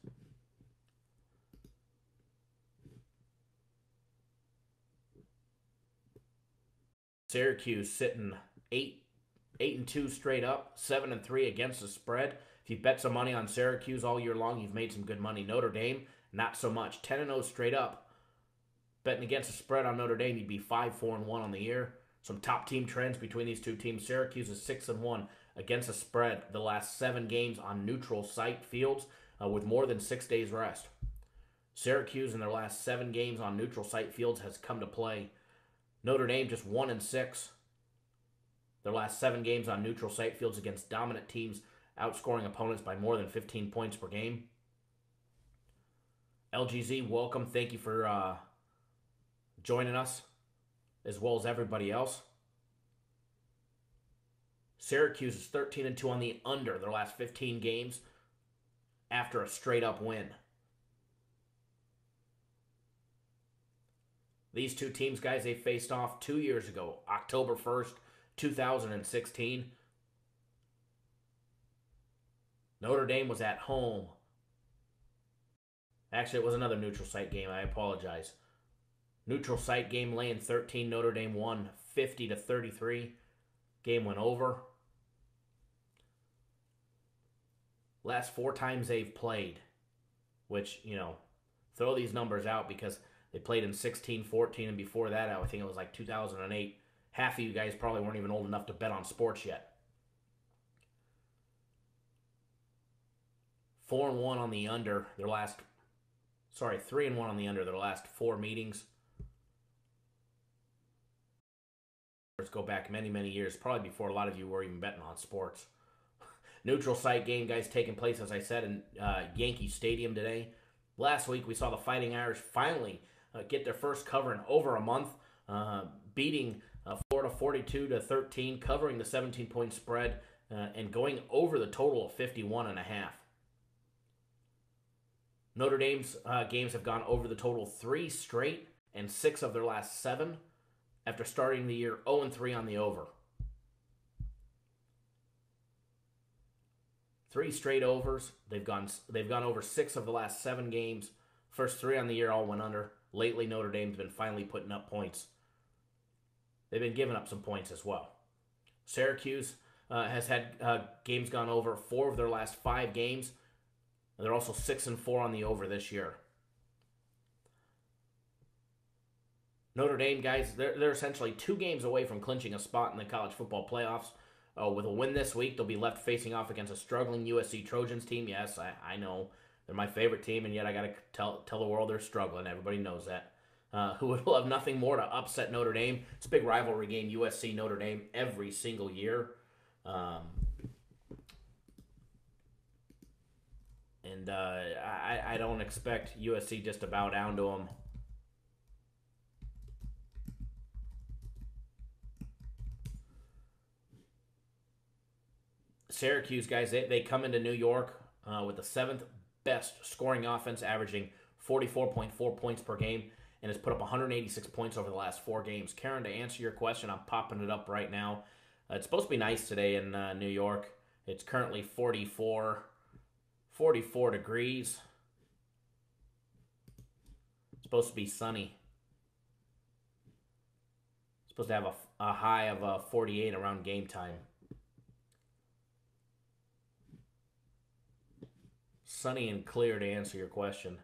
Syracuse sitting 8-2 straight up, 7-3 against the spread. If you bet some money on Syracuse all year long, you've made some good money. Notre Dame, not so much. 10-0 straight up. Betting against the spread on Notre Dame, you'd be 5-4-1 on the year. Some top team trends between these two teams. Syracuse is 6-1 against the spread the last 7 games on neutral site fields with more than 6 days rest. Syracuse in their last 7 games on neutral site fields has come to play. Notre Dame just 1-6. Their last 7 games on neutral site fields against dominant teams, outscoring opponents by more than 15 points per game. LGZ, welcome. Thank you for joining us, as well as everybody else. Syracuse is 13-2 on the under their last 15 games after a straight-up win. These two teams, guys, they faced off 2 years ago, October 1st, 2016. Notre Dame was at home. Actually, it was another neutral site game. I apologize. Neutral site game, laying 13. Notre Dame won 50-33. Game went over. Last 4 times they've played, which, throw these numbers out because they played in 16, 14, and before that, I think it was like 2008. Half of you guys probably weren't even old enough to bet on sports yet. 4-1 on the under their last, 3-1 on the under their last 4 meetings. Let's go back many, many years, probably before a lot of you were even betting on sports. Neutral site game, guys, taking place, as I said, in Yankee Stadium today. Last week, we saw the Fighting Irish finally get their first cover in over a month, beating Florida 42-13, covering the 17-point spread, and going over the total of 51.5. Notre Dame's games have gone over the total 3 straight and 6 of their last 7 after starting the year 0-3 on the over. 3 straight overs. They've gone over 6 of the last 7 games. First 3 on the year all went under. Lately, Notre Dame's been finally putting up points. They've been giving up some points as well. Syracuse has had games gone over 4 of their last 5 games. And they're also 6-4 on the over this year. Notre Dame, guys, they're essentially 2 games away from clinching a spot in the college football playoffs. With a win this week, they'll be left facing off against a struggling USC Trojans team. Yes, I know. They're my favorite team, and yet I got to tell the world they're struggling. Everybody knows that. Who would love nothing more to upset Notre Dame. It's a big rivalry game, USC Notre Dame, every single year. And I don't expect USC just to bow down to them. Syracuse, guys, they come into New York with the 7th best scoring offense, averaging 44.4 points per game, and has put up 186 points over the last 4 games. Karen, to answer your question, I'm popping it up right now. It's supposed to be nice today in New York. It's currently 44 degrees. It's supposed to be sunny. It's supposed to have a high of 48 around game time. Sunny and clear to answer your question.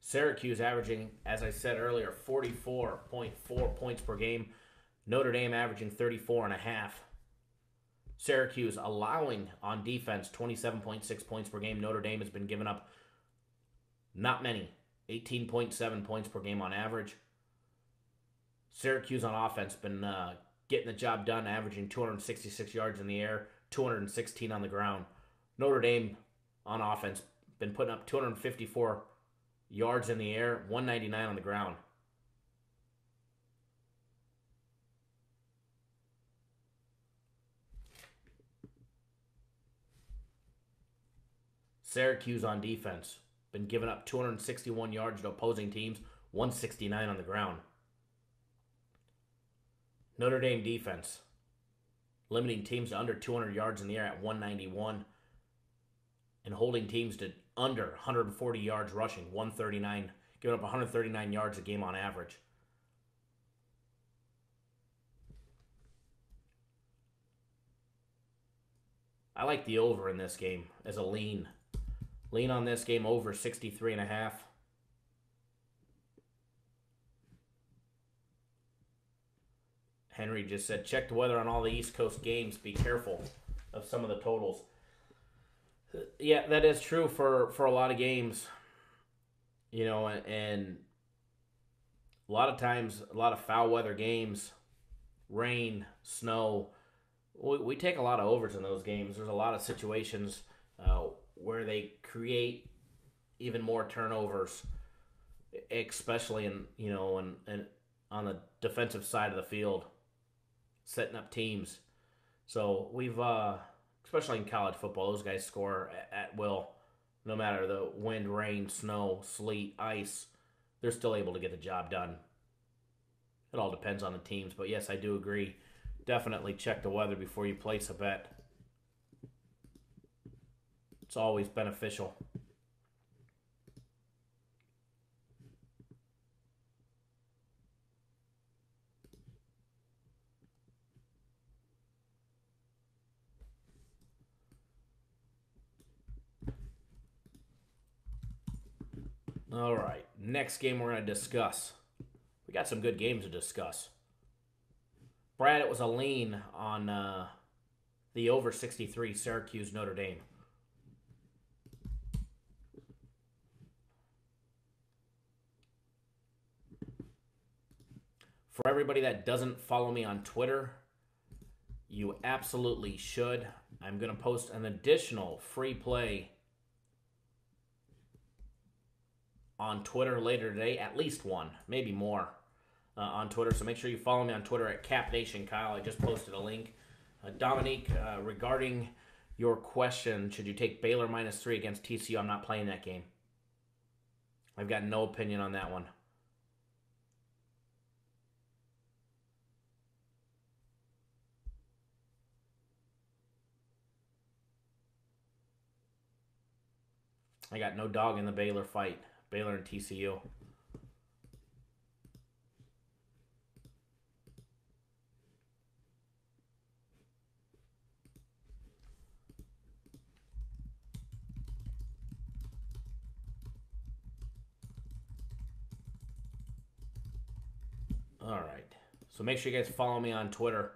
Syracuse averaging, as I said earlier, 44.4 points per game. Notre Dame averaging 34.5. Syracuse allowing on defense 27.6 points per game. Notre Dame has been giving up not many, 18.7 points per game on average. Syracuse on offense been getting the job done, averaging 266 yards in the air, 216 on the ground. Notre Dame on offense been putting up 254 yards in the air, 199 on the ground. Syracuse on defense been giving up 261 yards to opposing teams, 169 on the ground. Notre Dame defense limiting teams to under 200 yards in the air at 191 and holding teams to under 140 yards rushing, 139, giving up 139 yards a game on average. I like the over in this game as a lean. Lean on this game over 63.5. Henry just said, check the weather on all the East Coast games. Be careful of some of the totals. Yeah, that is true for a lot of games. You know, and a lot of times, a lot of foul weather games, rain, snow, we take a lot of overs in those games. There's a lot of situations where they create even more turnovers, especially in on the defensive side of the field, setting up teams. So we've, especially in college football, those guys score at will, no matter the wind, rain, snow, sleet, ice. They're still able to get the job done. It all depends on the teams, but yes, I do agree. Definitely check the weather before you place a bet. It's always beneficial. All right, next game we're going to discuss. We got some good games to discuss. Brad, it was a lean on the over 63 Syracuse Notre Dame. For everybody that doesn't follow me on Twitter, you absolutely should. I'm going to post an additional free play on Twitter later today, at least one, maybe more, on Twitter. So make sure you follow me on Twitter at CapNationKyle. I just posted a link. Dominique, regarding your question, should you take Baylor -3 against TCU? I'm not playing that game. I've got no opinion on that one. I got no dog in the Baylor fight. Baylor and TCU. All right. So make sure you guys follow me on Twitter.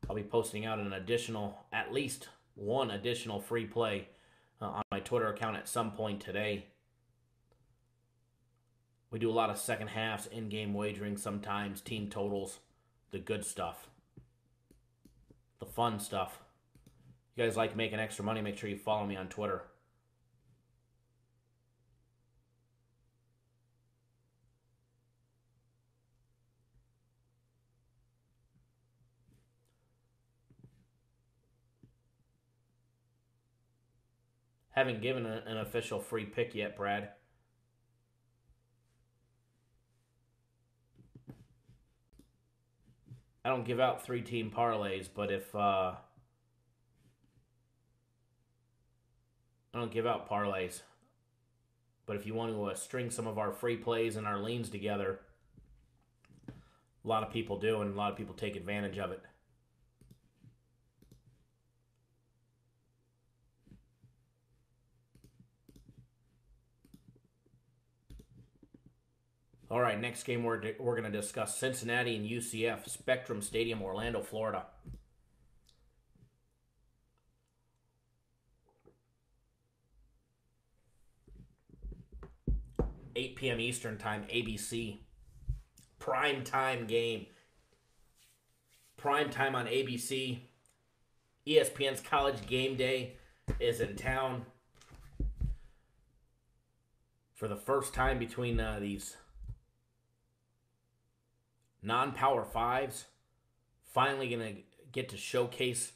I'll be posting out an additional, at least one additional free play on my Twitter account at some point today. We do a lot of second halves, in-game wagering sometimes, team totals, the good stuff, the fun stuff. You guys like making extra money, make sure you follow me on Twitter. Haven't given an official free pick yet, Brad. I don't give out 3-team parlays, but if I don't give out parlays, but if you want to string some of our free plays and our leans together, a lot of people do, and a lot of people take advantage of it. All right, next game we're going to discuss Cincinnati and UCF, Spectrum Stadium, Orlando, Florida. $8 p.m. Eastern Time, ABC. Prime time game. Prime time on ABC. ESPN's College Game Day is in town for the first time between these non-power fives. Finally going to get to showcase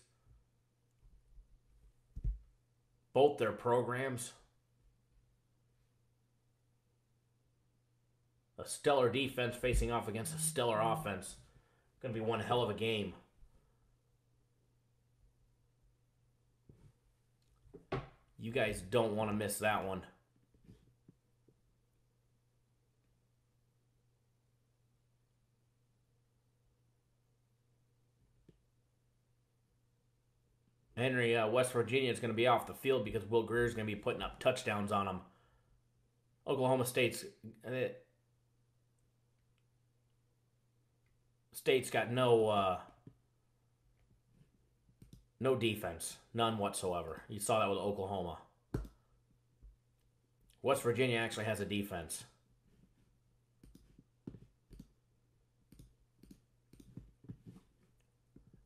both their programs. A stellar defense facing off against a stellar offense. Going to be one hell of a game. You guys don't want to miss that one. Henry, West Virginia is going to be off the field because Will Greer is going to be putting up touchdowns on them. Oklahoma State's got no defense, none whatsoever. You saw that with Oklahoma. West Virginia actually has a defense.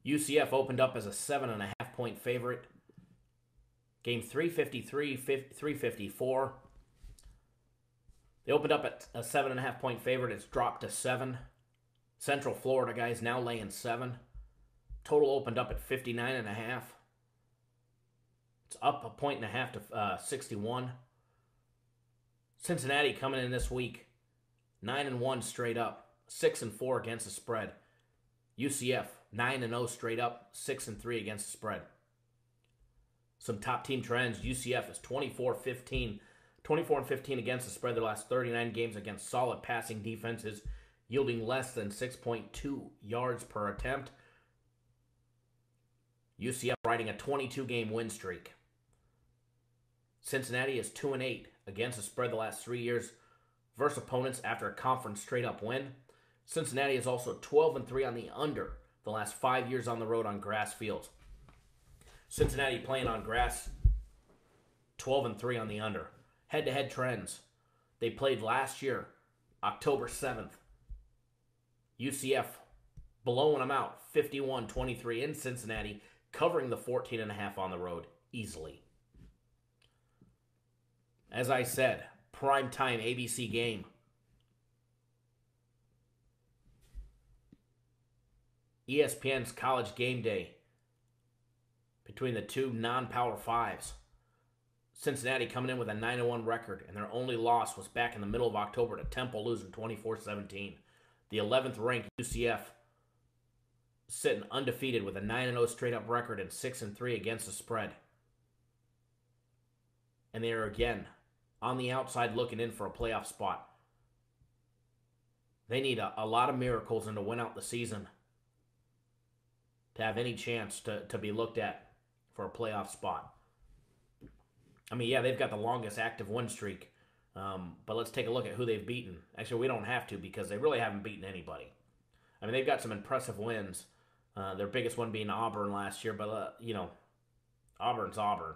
UCF opened up as a 7.5-point favorite Game 353, 354. They opened up at a 7.5-point favorite. It's dropped to 7. Central Florida guys now laying 7. Total opened up at 59.5. It's up 1.5 to 61. Cincinnati coming in this week, 9-1 straight up, 6-4 against the spread. UCF 9-0 straight up, 6-3 against the spread. Some top team trends: UCF is 24-15 against the spread their last 39 games against solid passing defenses, yielding less than 6.2 yards per attempt. UCF riding a 22-game win streak. Cincinnati is 2-8 against the spread the last 3 years versus opponents after a conference straight-up win. Cincinnati is also 12-3 on the under the last 5 years on the road on grass fields. Cincinnati playing on grass, 12-3 on the under. Head-to-head trends: they played last year, October 7th. UCF blowing them out, 51-23 in Cincinnati, covering the 14.5 on the road easily. As I said, primetime ABC game. ESPN's College Game Day between the two non-Power Fives. Cincinnati coming in with a 9-1 record, and their only loss was back in the middle of October to Temple, losing 24-17. The 11th ranked UCF sitting undefeated with a 9-0 straight-up record and 6-3 against the spread. And they are again on the outside looking in for a playoff spot. They need a lot of miracles and to win out the season to have any chance to be looked at for a playoff spot. I mean, yeah, they've got the longest active win streak, but let's take a look at who they've beaten. Actually, we don't have to because they really haven't beaten anybody. I mean, they've got some impressive wins. Their biggest one being Auburn last year, but, Auburn's Auburn.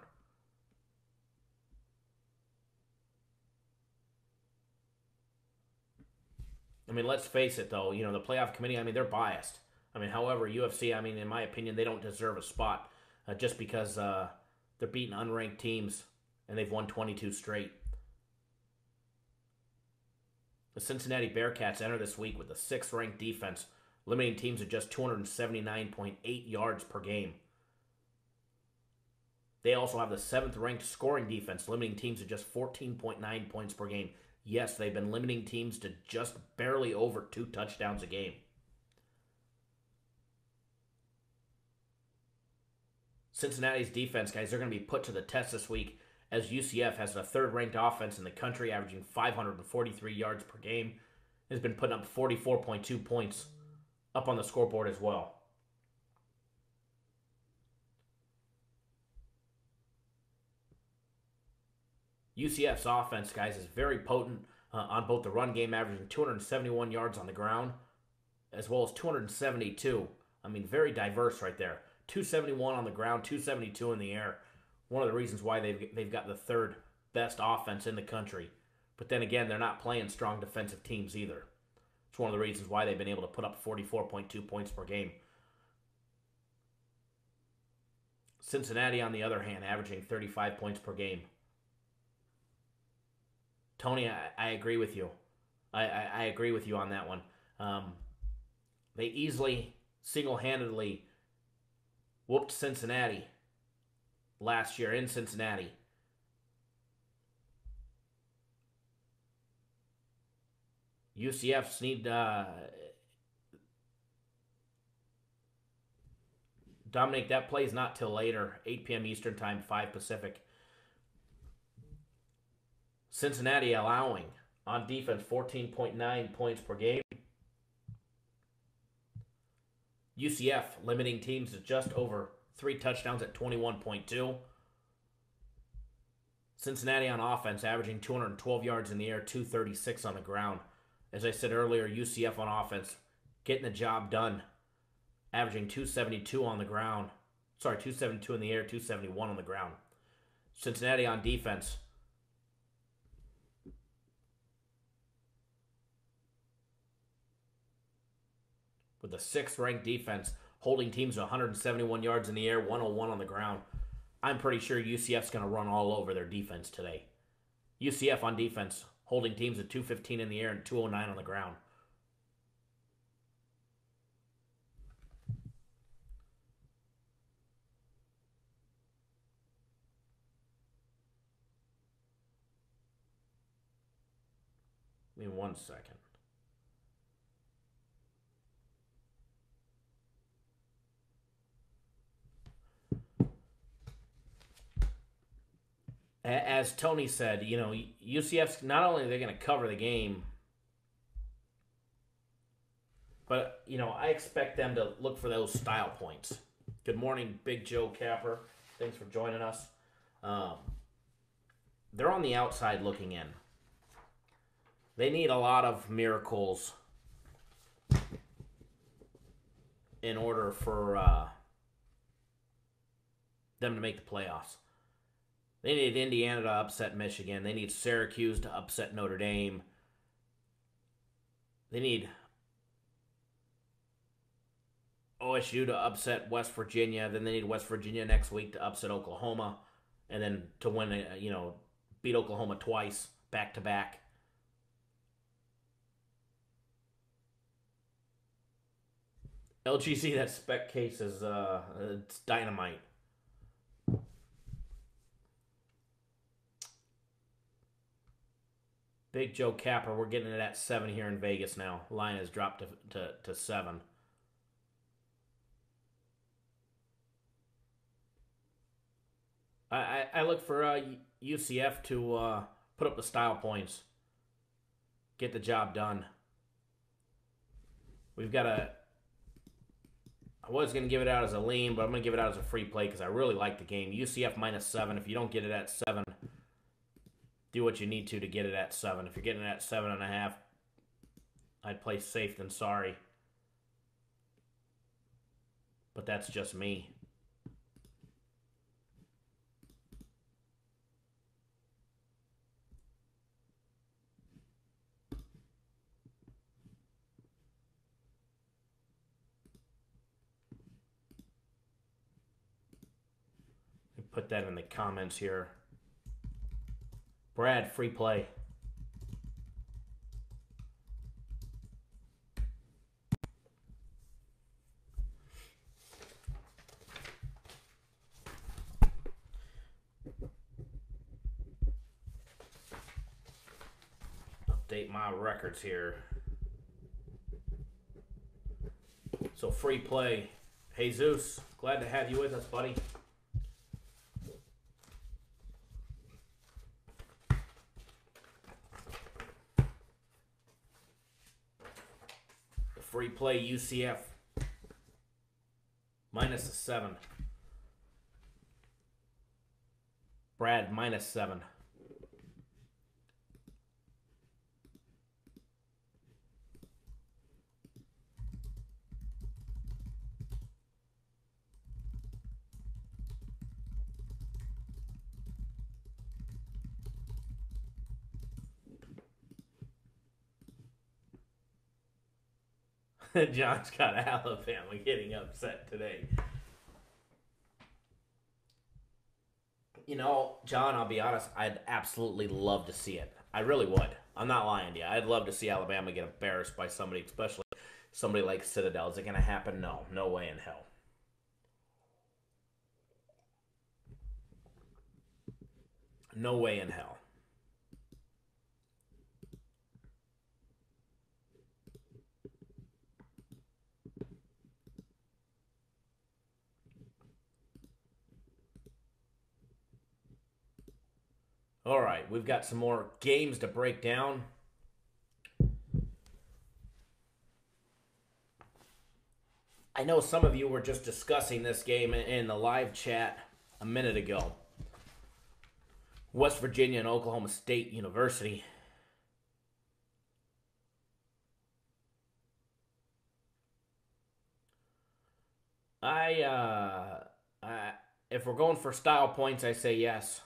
I mean, let's face it, though. The playoff committee, they're biased. However, UFC, in my opinion, they don't deserve a spot just because they're beating unranked teams and they've won 22 straight. The Cincinnati Bearcats enter this week with the 6th-ranked defense, limiting teams to just 279.8 yards per game. They also have the 7th-ranked scoring defense, limiting teams to just 14.9 points per game. Yes, they've been limiting teams to just barely over 2 touchdowns a game. Cincinnati's defense, guys, they're going to be put to the test this week as UCF has the 3rd-ranked offense in the country, averaging 543 yards per game. Has been putting up 44.2 points up on the scoreboard as well. UCF's offense, guys, is very potent on both the run game, averaging 271 yards on the ground, as well as 272. Very diverse right there. 271 on the ground, 272 in the air. One of the reasons why they've got the 3rd best offense in the country. But then again, they're not playing strong defensive teams either. It's one of the reasons why they've been able to put up 44.2 points per game. Cincinnati, on the other hand, averaging 35 points per game. Tony, I agree with you. I agree with you on that one. They easily, single-handedly whooped Cincinnati last year in Cincinnati. UCF's need dominate that plays not till later, 8 p.m. Eastern Time, 5 Pacific. Cincinnati allowing on defense 14.9 points per game. UCF limiting teams to just over 3 touchdowns at 21.2. Cincinnati on offense averaging 212 yards in the air, 236 on the ground. As I said earlier, UCF on offense getting the job done, averaging 272 on the ground. 272 in the air, 271 on the ground. Cincinnati on defense with the 6th-ranked defense, holding teams to 171 yards in the air, 101 on the ground. I'm pretty sure UCF's going to run all over their defense today. UCF on defense, holding teams at 215 in the air and 209 on the ground. Give me 1 second. As Tony said, you know, UCF's not only are they going to cover the game, but, you know, I expect them to look for those style points. Good morning, Big Joe Capper. Thanks for joining us. They're on the outside looking in. They need a lot of miracles in order for them to make the playoffs. They need Indiana to upset Michigan. They need Syracuse to upset Notre Dame. They need OSU to upset West Virginia. Then they need West Virginia next week to upset Oklahoma. And then to win, beat Oklahoma twice, back to back. LGC, that spec case is it's dynamite. Big Joe Capper, we're getting it at 7 here in Vegas now. Line has dropped to 7. I look for UCF to put up the style points. Get the job done. We've got a... I was going to give it out as a lean, but I'm going to give it out as a free play because I really like the game. UCF -7. If you don't get it at 7... do what you need to get it at 7. If you're getting it at 7.5, I'd play safe than sorry. But that's just me. Put that in the comments here. Brad, free play. Update my records here. So free play. Jesus, glad to have you with us, buddy. Free play UCF -7. Brad -7. John's got Alabama getting upset today. You know, John, I'll be honest, I'd absolutely love to see it. I really would. I'm not lying to you. I'd love to see Alabama get embarrassed by somebody, especially somebody like Citadel. Is it going to happen? No. No way in hell. No way in hell. All right, we've got some more games to break down. I know some of you were just discussing this game in the live chat a minute ago. West Virginia and Oklahoma State University. If we're going for style points, I say yes.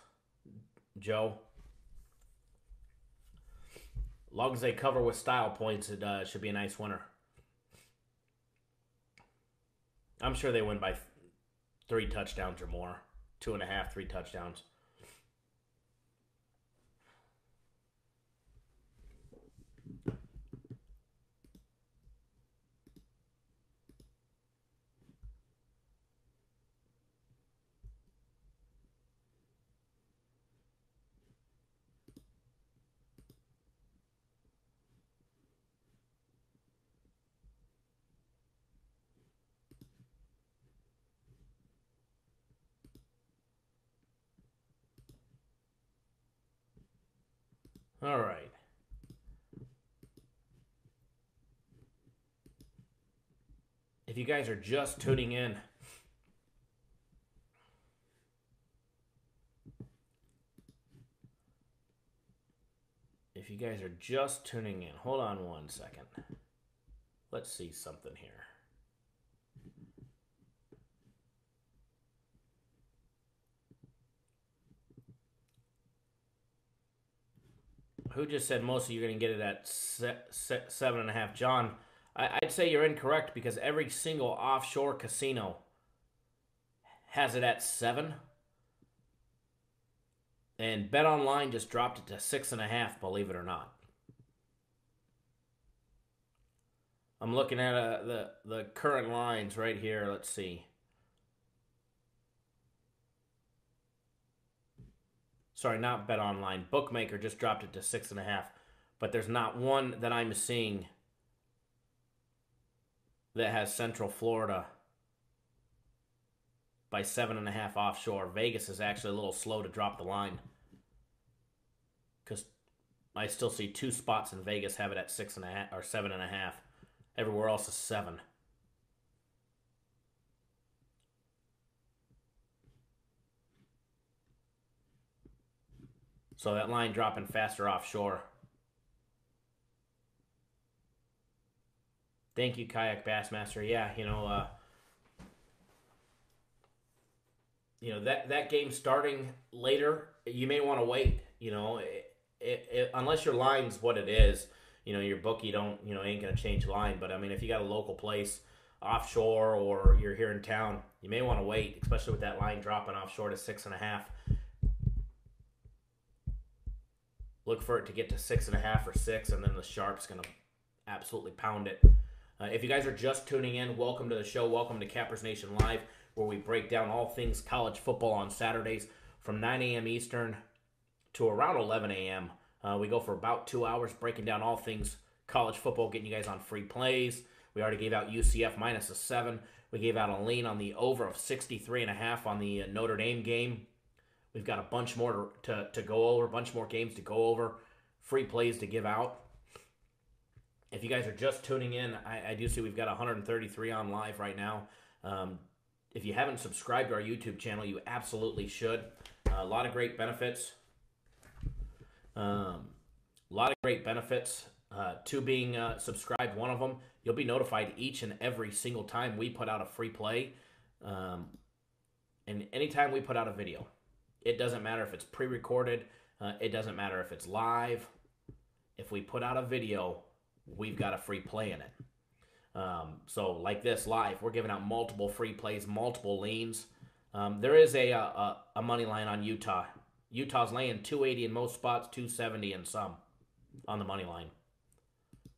Joe. As long as they cover with style points, it should be a nice winner. I'm sure they win by 3 touchdowns or more. 2.5, 3 touchdowns. All right. If you guys are just tuning in, hold on one second. Let's see something here. Who just said most of you are going to get it at 7.5? John, I'd say you're incorrect because every single offshore casino has it at 7. And BetOnline just dropped it to 6.5, believe it or not. I'm looking at the current lines right here. Let's see. Sorry, not BetOnline. Bookmaker just dropped it to 6.5. But there's not one that I'm seeing that has Central Florida by 7.5 offshore. Vegas is actually a little slow to drop the line, because I still see 2 spots in Vegas have it at 6.5 or 7.5. Everywhere else is 7. So that line dropping faster offshore. Thank you, Kayak Bassmaster. Yeah, that game starting later, you may want to wait. Unless your line's what it is, your bookie ain't gonna change line. But I mean, if you got a local place offshore or you're here in town, you may want to wait, especially with that line dropping offshore to 6.5. Look for it to get to 6.5 or 6, and then the sharp's gonna absolutely pound it. If you guys are just tuning in, welcome to the show. Welcome to Cappers Nation Live, where we break down all things college football on Saturdays from 9 a.m. Eastern to around 11 a.m. We go for about 2 hours breaking down all things college football, getting you guys on free plays. We already gave out UCF minus a 7. We gave out a lean on the over of 63.5 on the Notre Dame game. We've got a bunch more to go over, a bunch more games to go over, free plays to give out. If you guys are just tuning in, I do see we've got 133 on live right now. If you haven't subscribed to our YouTube channel, you absolutely should. A lot of great benefits. To being subscribed. One of them, you'll be notified each and every single time we put out a free play. And anytime we put out a video. It doesn't matter if it's pre-recorded. It doesn't matter if it's live. If we put out a video, we've got a free play in it. So like this live, we're giving out multiple free plays, multiple leans. There is a money line on Utah. Utah's laying 280 in most spots, 270 in some on the money line.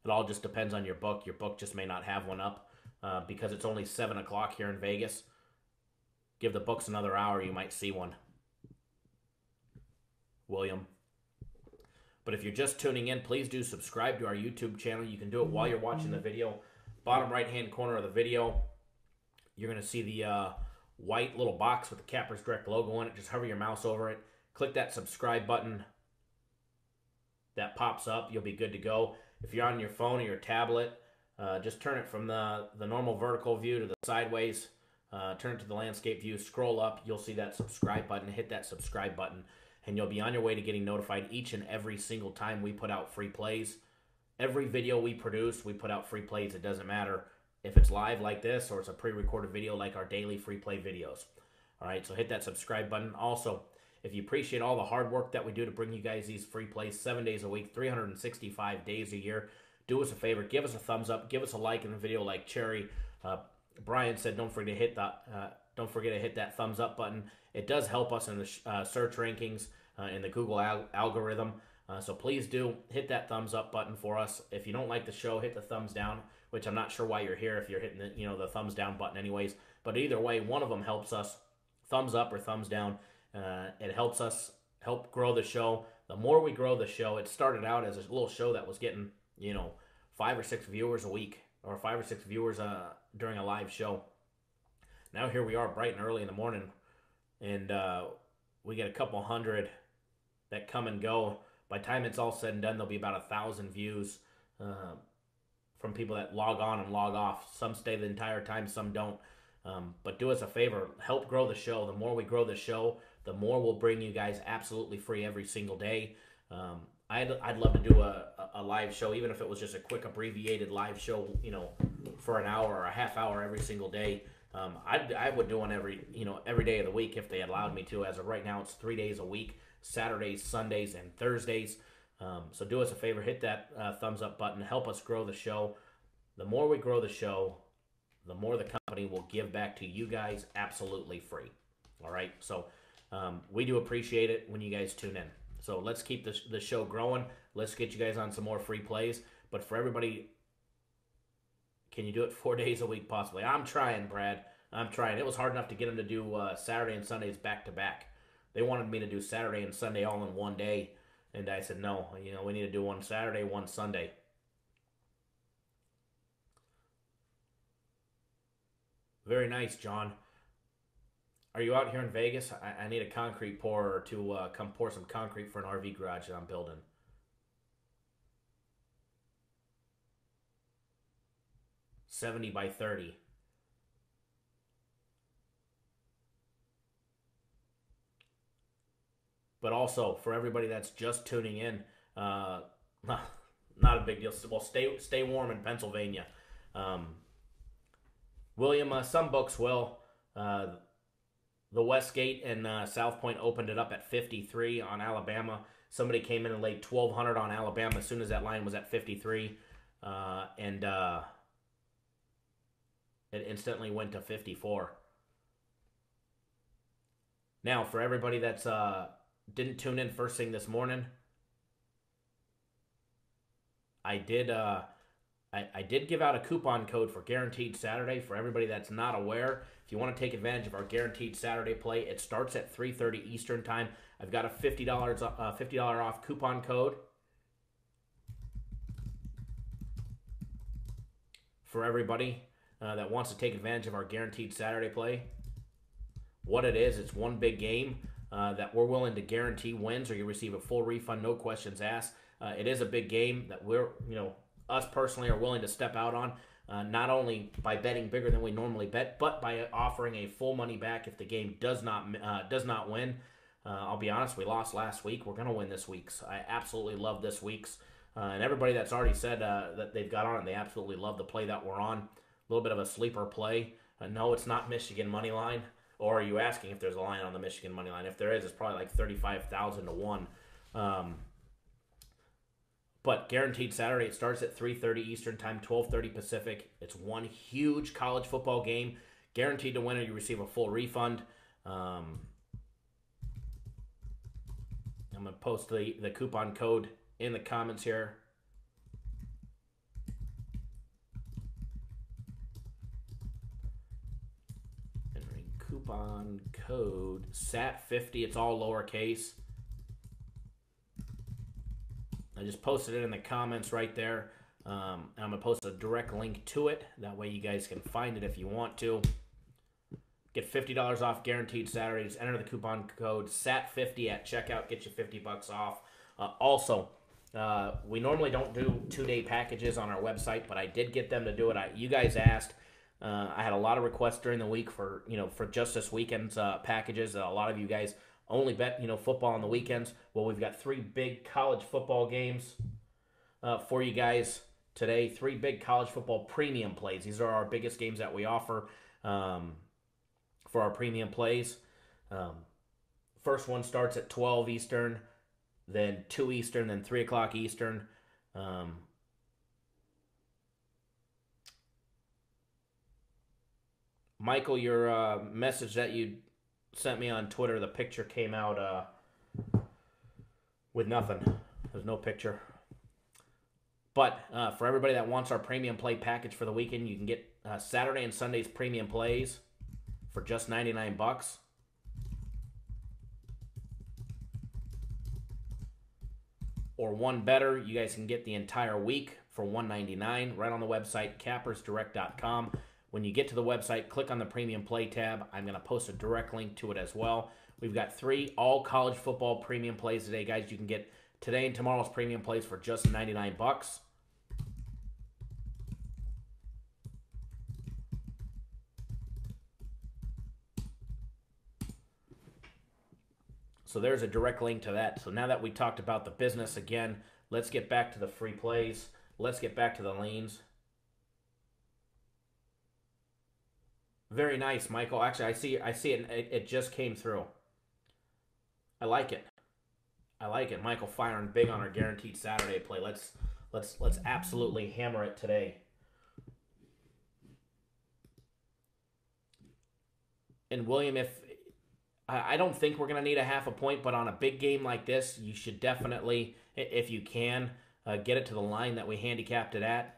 It all just depends on your book. Your book just may not have one up because it's only 7 o'clock here in Vegas. Give the books another hour, you might see one. William. But if you're just tuning in, please do subscribe to our YouTube channel. You can do it while you're watching the video. Bottom right-hand corner of the video, you're going to see the white little box with the Cappers Direct logo on it. Just hover your mouse over it. Click that subscribe button. That pops up. You'll be good to go. If you're on your phone or your tablet, just turn it from the normal vertical view to the sideways. Turn it to the landscape view. Scroll up. You'll see that subscribe button. Hit that subscribe button. And you'll be on your way to getting notified each and every single time we put out free plays. Every video we produce, we put out free plays. It doesn't matter if it's live like this or it's a pre-recorded video like our daily free play videos. All right, so hit that subscribe button. Also, if you appreciate all the hard work that we do to bring you guys these free plays 7 days a week, 365 days a year, do us a favor. Give us a thumbs up. Give us a like in the video like Cherry. Brian said, don't forget to hit that thumbs up button. It does help us in the search rankings, in the Google algorithm. So please do hit that thumbs up button for us. If you don't like the show, hit the thumbs down, which I'm not sure why you're here if you're hitting the thumbs down button anyways. But either way, one of them helps us. Thumbs up or thumbs down. It helps us help grow the show. The more we grow the show, it started out as a little show that was getting 5 or 6 viewers a week, or 5 or 6 viewers during a live show. Now here we are bright and early in the morning, and we get a couple hundred that come and go. By the time it's all said and done, there'll be about 1,000 views from people that log on and log off. Some stay the entire time, some don't. But do us a favor, help grow the show. The more we grow the show, the more we'll bring you guys absolutely free every single day. I'd love to do a live show, even if it was just a quick abbreviated live show, for an hour or a half hour every single day. I would do one every day of the week if they allowed me to. As of right now, it's 3 days a week: Saturdays, Sundays, and Thursdays. So do us a favor, hit that thumbs up button, help us grow the show. The more we grow the show, the more the company will give back to you guys absolutely free. All right, so we do appreciate it when you guys tune in. So let's keep the show growing. Let's get you guys on some more free plays. But for everybody, can you do it 4 days a week possibly? I'm trying, Brad. I'm trying. It was hard enough to get them to do Saturday and Sundays back to back. They wanted me to do Saturday and Sunday all in one day. And I said, no, we need to do one Saturday, one Sunday. Very nice, John. Are you out here in Vegas? I need a concrete pourer to come pour some concrete for an RV garage that I'm building. $70 by $30. But also, for everybody that's just tuning in, not a big deal. Well, stay warm in Pennsylvania. William, some books will. The Westgate and South Point opened it up at 53 on Alabama. Somebody came in and laid 1,200 on Alabama as soon as that line was at 53. And it instantly went to 54. Now, for everybody that's didn't tune in first thing this morning, I did give out a coupon code for Guaranteed Saturday. For everybody that's not aware, if you want to take advantage of our Guaranteed Saturday play, it starts at 3:30 Eastern Time. I've got a $50 off coupon code for everybody that wants to take advantage of our Guaranteed Saturday play. What it is, it's one big game that we're willing to guarantee wins, or you receive a full refund, no questions asked. It is a big game that we're, us personally are willing to step out on, not only by betting bigger than we normally bet, but by offering a full money back if the game does not win. I'll be honest, we lost last week. We're going to win this week's. I absolutely love this week's. And everybody that's already said that they've got on it, they absolutely love the play that we're on. A little bit of a sleeper play. No, it's not Michigan money line. Or are you asking if there's a line on the Michigan money line? If there is, it's probably like 35,000 to 1. But Guaranteed Saturday, it starts at 3:30 Eastern Time, 12:30 Pacific. It's one huge college football game. Guaranteed to win, or you receive a full refund. I'm going to post the coupon code in the comments here. Entering coupon code SAT50. It's all lowercase. I just posted it in the comments right there. And I'm going to post a direct link to it. That way you guys can find it if you want to. Get $50 off Guaranteed Saturdays. Enter the coupon code SAT50 at checkout. Get you $50 off. Also, we normally don't do 2-day packages on our website, but I did get them to do it. You guys asked. I had a lot of requests during the week for just this weekend's packages. A lot of you guys only bet football on the weekends. Well, we've got 3 big college football games for you guys today. 3 big college football premium plays. These are our biggest games that we offer for our premium plays. First one starts at 12 Eastern, then 2 Eastern, then 3 o'clock Eastern. Michael, your message that you sent me on Twitter, the picture came out with nothing. There's no picture. But for everybody that wants our premium play package for the weekend, you can get Saturday and Sunday's premium plays for just $99. Or one better, you guys can get the entire week for $199 right on the website, cappersdirect.com. When you get to the website, click on the premium play tab. I'm going to post a direct link to it as well. We've got 3 all college football premium plays today, guys. You can get today and tomorrow's premium plays for just $99. So there's a direct link to that. So now that we talked about the business again, let's get back to the free plays. Let's get back to the lanes. Very nice, Michael. Actually, I see it. It just came through. I like it. I like it. Michael firing big on our guaranteed Saturday play. Let's absolutely hammer it today. And William, I don't think we're going to need a half a point, but on a big game like this, you should definitely, if you can, get it to the line that we handicapped it at.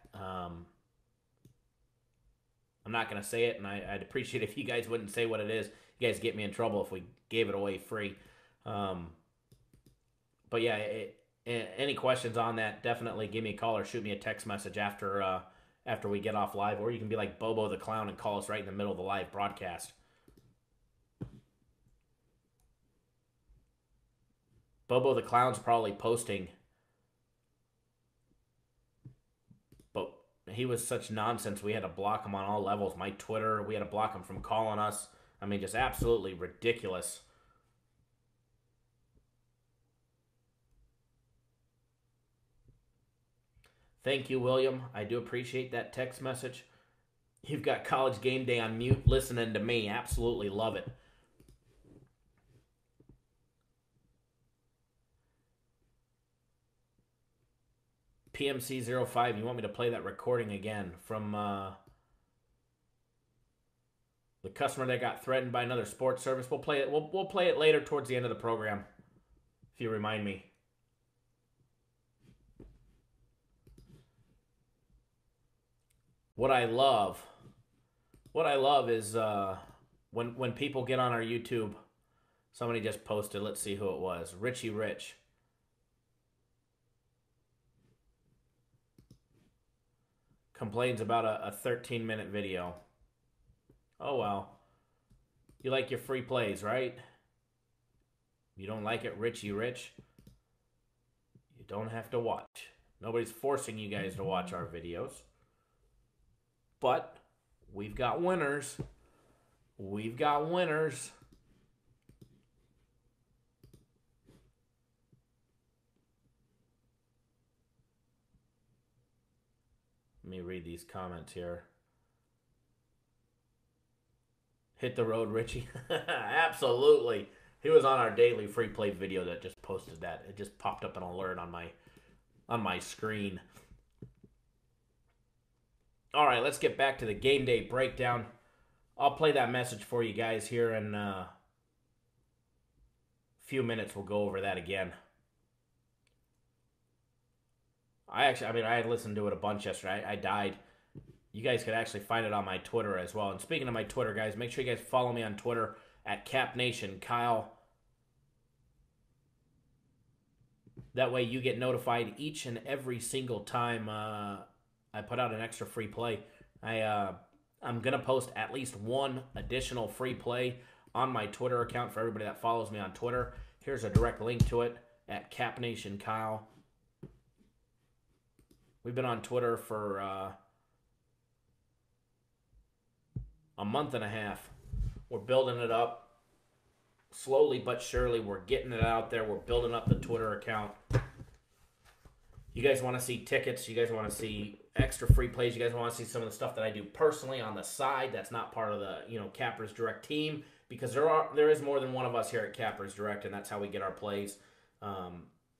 I'm not going to say it, and I'd appreciate if you guys wouldn't say what it is. You guys get me in trouble if we gave it away free. But yeah, any questions on that, definitely give me a call or shoot me a text message after we get off live, or you can be like Bobo the Clown and call us right in the middle of the live broadcast. Bobo the Clown's probably posting, but he was such nonsense. We had to block him on all levels. My Twitter, we had to block him from calling us. I mean, just absolutely ridiculous. Thank you, William. I do appreciate that text message. You've got College Game Day on mute listening to me. Absolutely love it. PMC05, you want me to play that recording again from the customer that got threatened by another sports service? We'll play it. We'll play it later towards the end of the program, if you remind me. What I love is when people get on our YouTube. Somebody just posted. Let's see who it was. Richie Rich. Complains about a 13-minute video. Oh, well. You like your free plays, right? You don't like it, Richie Rich? You don't have to watch. Nobody's forcing you guys to watch our videos. But we've got winners. We've got winners. Let me read these comments here. Hit the road, Richie. Absolutely. He was on our daily free play video that just posted that. It just popped up an alert on my screen. All right, let's get back to the game day breakdown. I'll play that message for you guys here in a few minutes. We'll go over that again. I had listened to it a bunch yesterday. I died. You guys could actually find it on my Twitter as well. And speaking of my Twitter, guys, make sure you guys follow me on Twitter at CapNation Kyle. That way you get notified each and every single time I put out an extra free play. I'm going to post at least one additional free play on my Twitter account for everybody that follows me on Twitter. Here's a direct link to it at CapNation Kyle. We've been on Twitter for a month and a half. We're building it up. Slowly but surely, we're getting it out there. We're building up the Twitter account. You guys want to see tickets. You guys want to see extra free plays. You guys want to see some of the stuff that I do personally on the side. That's not part of the Cappers Direct team, because there is more than one of us here at Cappers Direct, and that's how we get our plays.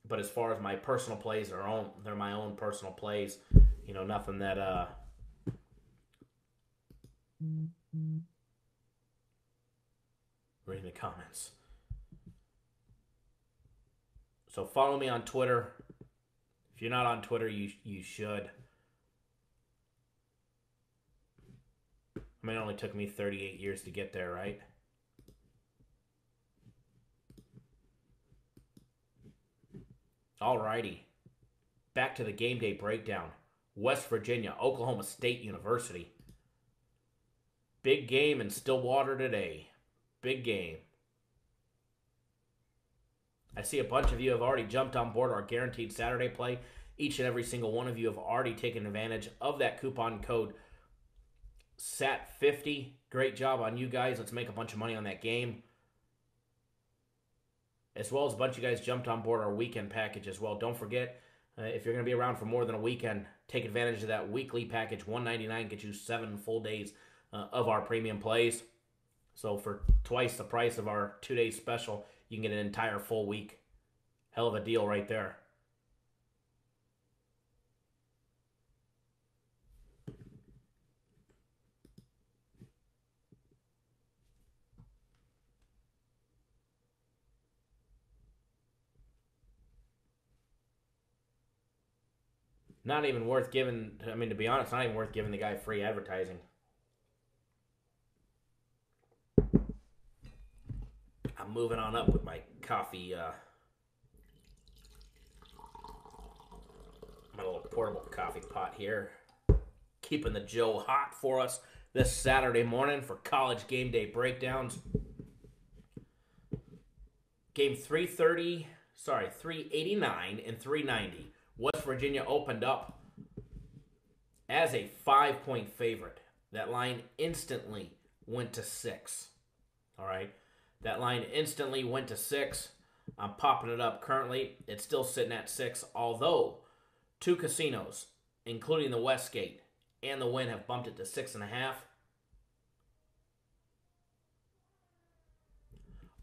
But as far as my personal plays, they're my own personal plays. Nothing that reading the comments. So follow me on Twitter. If you're not on Twitter, you should. I mean, it only took me 38 years to get there, right? Alrighty. Back to the game day breakdown. West Virginia, Oklahoma State University. Big game in Stillwater today. Big game. I see a bunch of you have already jumped on board our guaranteed Saturday play. Each and every single one of you have already taken advantage of that coupon code SAT50. Great job on you guys. Let's make a bunch of money on that game. As well as a bunch of you guys jumped on board our weekend package as well. Don't forget, if you're going to be around for more than a weekend, take advantage of that weekly package. $199 gets you 7 full days of our premium plays. So for twice the price of our 2-day special, you can get an entire full week. Hell of a deal right there. Not even worth giving, I mean, to be honest, not even worth giving the guy free advertising. I'm moving on up with my coffee, my little portable coffee pot here. Keeping the Joe hot for us this Saturday morning for college game day breakdowns. Game 389 and 390. West Virginia opened up as a 5-point favorite. That line instantly went to 6. All right. That line instantly went to 6. I'm popping it up currently. It's still sitting at 6, although 2 casinos, including the Westgate and the Wynn, have bumped it to 6.5.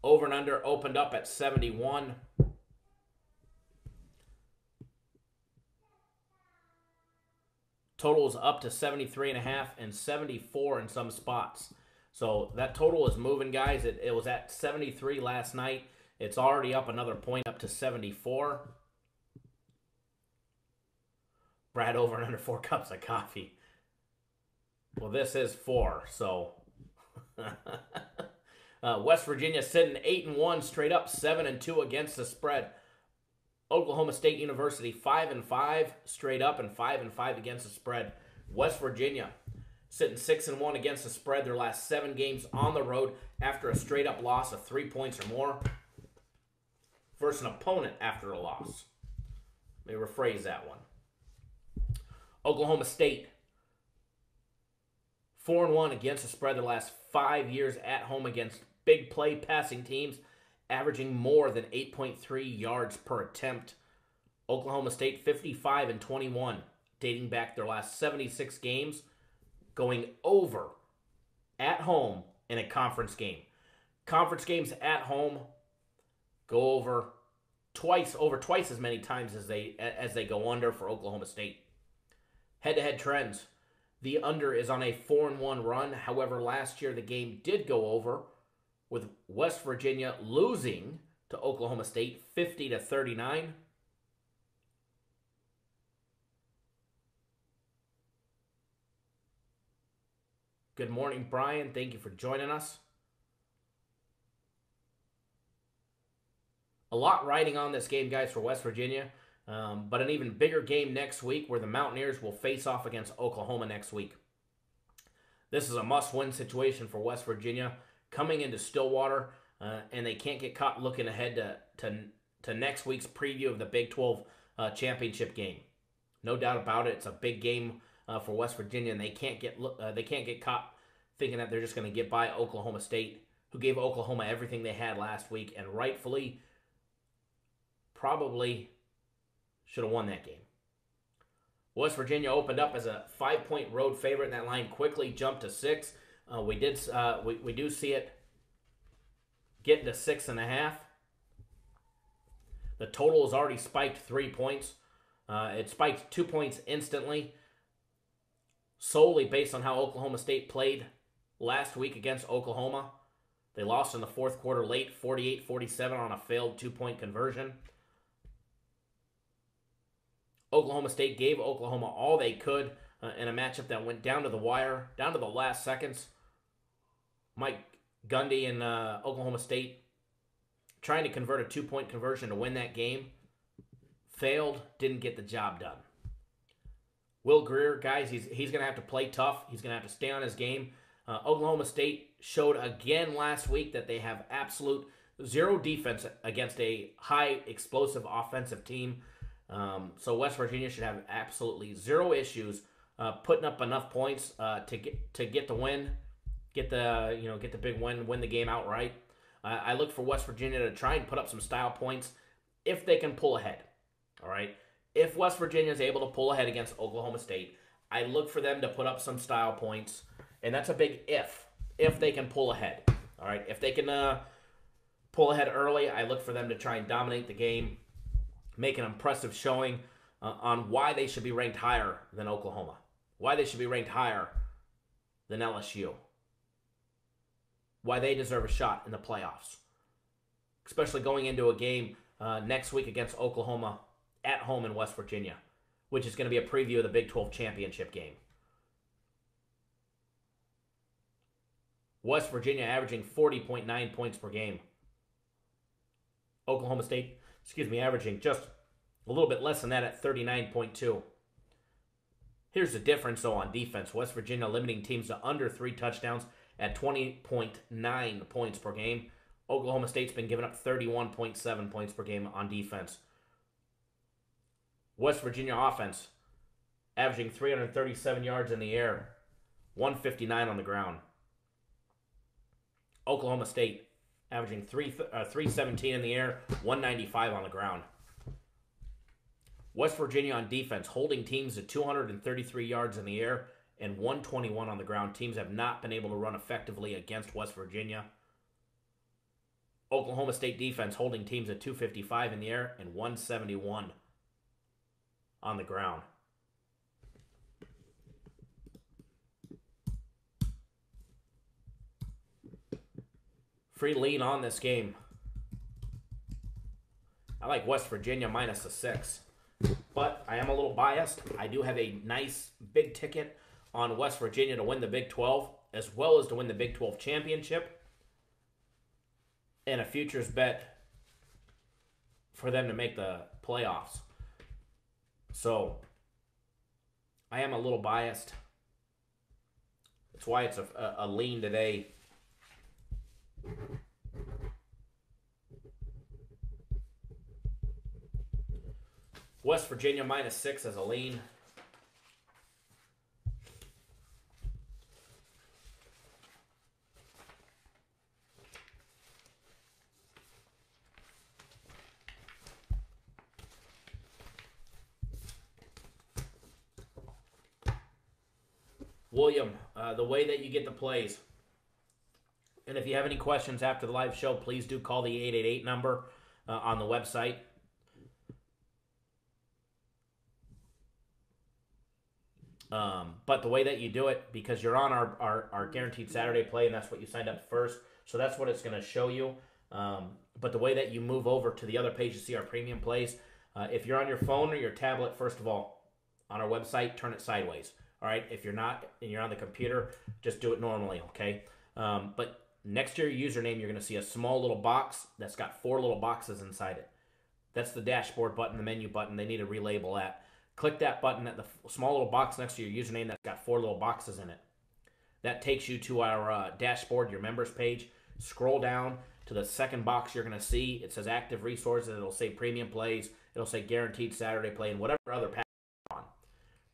Over and under opened up at 71. Total is up to 73.5 and 74 in some spots. So that total is moving, guys. It was at 73 last night. It's already up another point, up to 74. Brad, over and under 4 cups of coffee. Well, this is 4, so. West Virginia sitting 8-1 straight up, 7-2 against the spread. Oklahoma State University 5-5 straight up and 5-5 against the spread. West Virginia sitting 6-1 against the spread their last 7 games on the road after a straight up loss of 3 points or more versus an opponent after a loss. Let me rephrase that one. Oklahoma State 4-1 against the spread their last 5 years at home against big play passing teams, averaging more than 8.3 yards per attempt. Oklahoma State 55-21, dating back their last 76 games, going over at home in a conference game. Conference games at home go over twice as many times as they go under for Oklahoma State. Head-to-head trends. The under is on a 4-1 run. However, last year the game did go over, with West Virginia losing to Oklahoma State 50-39. Good morning, Brian. Thank you for joining us. A lot riding on this game, guys, for West Virginia. But an even bigger game next week where the Mountaineers will face off against Oklahoma next week. This is a must-win situation for West Virginia coming into Stillwater, and they can't get caught looking ahead to next week's preview of the Big 12 championship game. No doubt about it. It's a big game for West Virginia, and they can't get caught thinking that they're just going to get by Oklahoma State, who gave Oklahoma everything they had last week, and rightfully probably should have won that game. West Virginia opened up as a 5-point road favorite, and that line quickly jumped to 6. We do see it getting to 6.5. The total has already spiked 3 points. It spiked 2 points instantly, solely based on how Oklahoma State played last week against Oklahoma. They lost in the fourth quarter late, 48-47 on a failed two-point conversion. Oklahoma State gave Oklahoma all they could in a matchup that went down to the wire, down to the last seconds. Mike Gundy and Oklahoma State trying to convert a two-point conversion to win that game. Failed, didn't get the job done. Will Greer, guys, he's going to have to play tough. He's going to have to stay on his game. Oklahoma State showed again last week that they have absolute zero defense against a high explosive offensive team. So West Virginia should have absolutely zero issues putting up enough points to get the win, get the big win, win the game outright. I look for West Virginia to try and put up some style points if they can pull ahead. All right, if West Virginia is able to pull ahead against Oklahoma State, I look for them to put up some style points, and that's a big if they can pull ahead. All right, if they can pull ahead early, I look for them to try and dominate the game, make an impressive showing on why they should be ranked higher than Oklahoma, why they should be ranked higher than LSU, why they deserve a shot in the playoffs, especially going into a game next week against Oklahoma at home in West Virginia, which is going to be a preview of the Big 12 championship game. West Virginia averaging 40.9 points per game. Oklahoma State, averaging just a little bit less than that at 39.2. Here's the difference, though, on defense. West Virginia limiting teams to under 3 touchdowns at 20.9 points per game. Oklahoma State's been giving up 31.7 points per game on defense. West Virginia offense averaging 337 yards in the air, 159 on the ground. Oklahoma State averaging 317 in the air, 195 on the ground. West Virginia on defense holding teams to 233 yards in the air and 121 on the ground. Teams have not been able to run effectively against West Virginia. Oklahoma State defense holding teams at 255 in the air and 171 on the ground. Free lean on this game. I like West Virginia minus the 6. But I am a little biased. I do have a nice big ticket on West Virginia to win the Big 12, as well as to win the Big 12 championship. And a futures bet for them to make the playoffs. So, I am a little biased. That's why it's a lean today. West Virginia minus 6 as a lean. William, the way that you get the plays. And if you have any questions after the live show, please do call the 888 number on the website. But the way that you do it, because you're on our guaranteed Saturday play, and that's what you signed up first, so that's what it's going to show you. But the way that you move over to the other page to see our premium plays, if you're on your phone or your tablet, first of all, on our website, turn it sideways. All right, if you're not and you're on the computer, just do it normally, okay? But next to your username, you're going to see a small little box that's got 4 little boxes inside it. That's the dashboard button, the menu button. They need to relabel that. Click that button at the small little box next to your username that's got 4 little boxes in it. That takes you to our dashboard, your members page. Scroll down to the second box you're going to see. It says active resources. It'll say premium plays. It'll say guaranteed Saturday play and whatever other package you're on.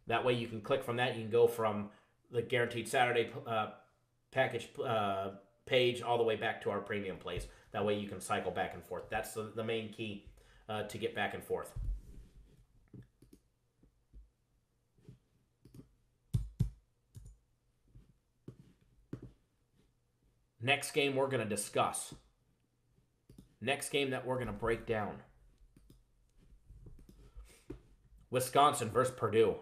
That way you can click from that. You can go from the guaranteed Saturday package page all the way back to our premium plays. That way you can cycle back and forth. That's the main key to get back and forth. Next game we're going to discuss. Next game that we're going to break down. Wisconsin versus Purdue.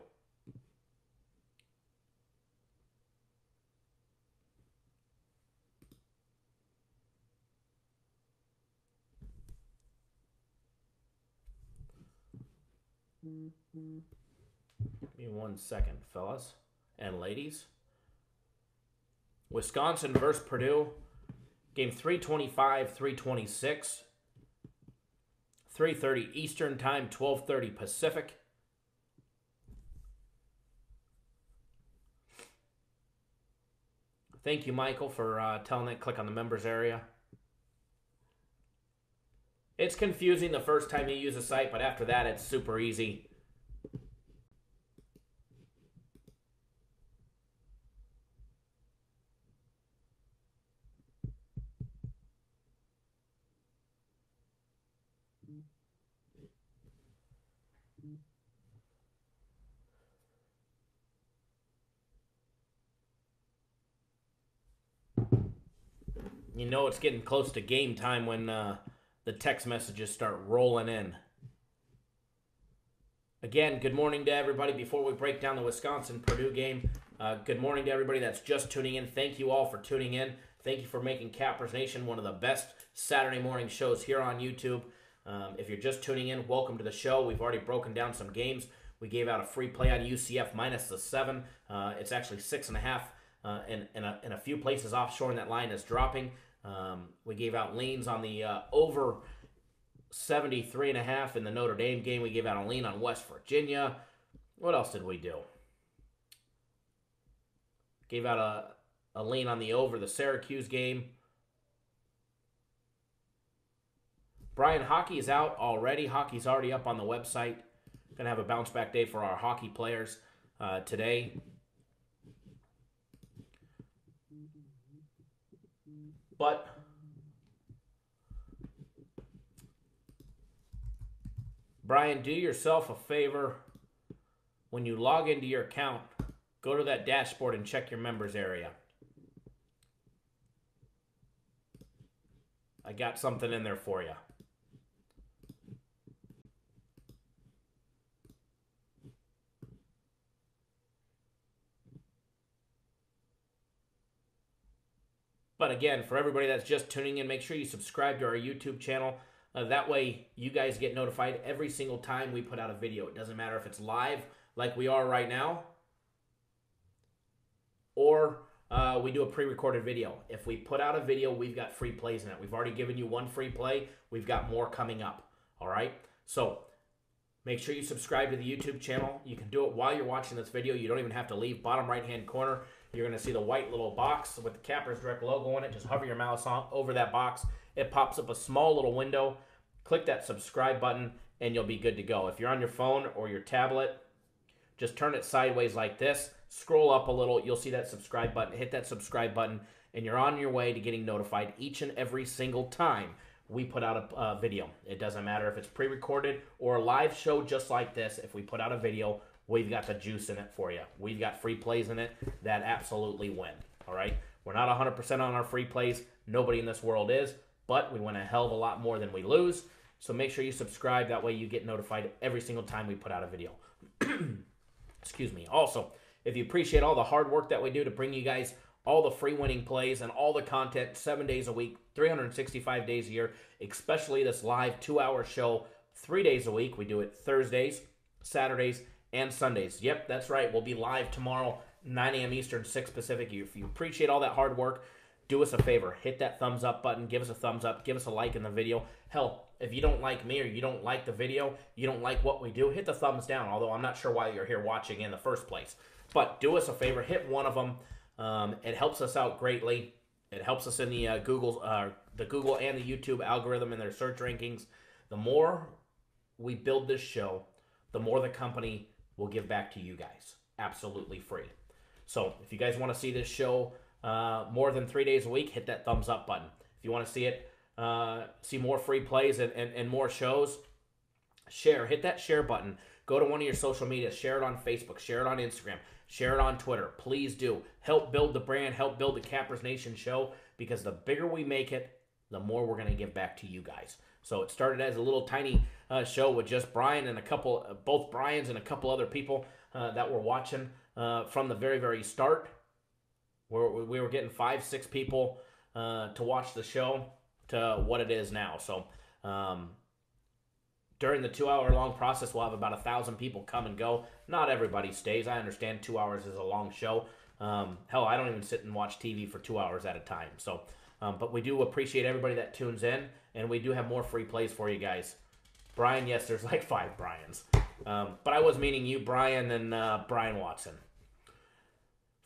Give me 1 second, fellas and ladies. Wisconsin versus Purdue. Game 325, 326. 3:30 Eastern Time, 12:30 Pacific. Thank you, Michael, for telling that. Click on the members area. It's confusing the first time you use the site, but after that, it's super easy. You know it's getting close to game time when the text messages start rolling in. Again, good morning to everybody. Before we break down the Wisconsin-Purdue game, good morning to everybody that's just tuning in. Thank you all for tuning in. Thank you for making Cappers Nation one of the best Saturday morning shows here on YouTube. If you're just tuning in, welcome to the show. We've already broken down some games. We gave out a free play on UCF minus the 7. It's actually 6.5. In a few places offshore, and that line is dropping. We gave out leans on the over 73.5 in the Notre Dame game. We gave out a lean on West Virginia. What else did we do? Gave out a lean on the over the Syracuse game. Brian, hockey is out already. Hockey's already up on the website. Going to have a bounce back day for our hockey players today. But Brian, do yourself a favor. When you log into your account, go to that dashboard and check your members area. I got something in there for you. But again, for everybody that's just tuning in, make sure you subscribe to our YouTube channel. That way, you guys get notified every single time we put out a video. It doesn't matter if it's live, like we are right now, or we do a pre-recorded video. If we put out a video, we've got free plays in it. We've already given you one free play. We've got more coming up. All right? So make sure you subscribe to the YouTube channel. You can do it while you're watching this video. You don't even have to leave. Bottom right-hand corner, you're going to see the white little box with the Cappers Direct logo in it. Just hover your mouse over that box. It pops up a small little window. Click that subscribe button, and you'll be good to go. If you're on your phone or your tablet, just turn it sideways like this. Scroll up a little. You'll see that subscribe button. Hit that subscribe button, and you're on your way to getting notified each and every single time we put out a video. It doesn't matter if it's pre-recorded or a live show just like this. If we put out a video, we've got the juice in it for you. We've got free plays in it that absolutely win. All right? We're not 100% on our free plays. Nobody in this world is, but we win a hell of a lot more than we lose. So make sure you subscribe. That way you get notified every single time we put out a video. Excuse me. Also, if you appreciate all the hard work that we do to bring you guys all the free winning plays and all the content 7 days a week, 365 days a year, especially this live 2-hour show 3 days a week. We do it Thursdays, Saturdays, and Sundays. Yep, that's right. We'll be live tomorrow, 9 a.m. Eastern, 6 Pacific. If you appreciate all that hard work, do us a favor. Hit that thumbs up button. Give us a thumbs up. Give us a like in the video. Hell, if you don't like me or you don't like the video, you don't like what we do, hit the thumbs down, although I'm not sure why you're here watching in the first place. But do us a favor. Hit one of them. It helps us out greatly. It helps us in the Google and the YouTube algorithm in their search rankings. The more we build this show, the more the company will give back to you guys. Absolutely free. So if you guys want to see this show more than 3 days a week, hit that thumbs up button. If you want to see it, see more free plays and more shows, share. Hit that share button. Go to one of your social media. Share it on Facebook. Share it on Instagram. Share it on Twitter. Please do. Help build the brand. Help build the Cappers Nation show, because the bigger we make it, the more we're going to give back to you guys. So it started as a little tiny show with just Brian and both Brians and a couple other people that were watching from the very, very start. We were getting 5-6 people to watch the show to what it is now. So during the 2-hour-long process, we'll have about 1,000 people come and go. Not everybody stays. I understand 2 hours is a long show. Hell, I don't even sit and watch TV for 2 hours at a time. So, but we do appreciate everybody that tunes in, and we do have more free plays for you guys. Brian, yes, there's like 5 Brians. But I was meaning you, Brian, and Brian Watson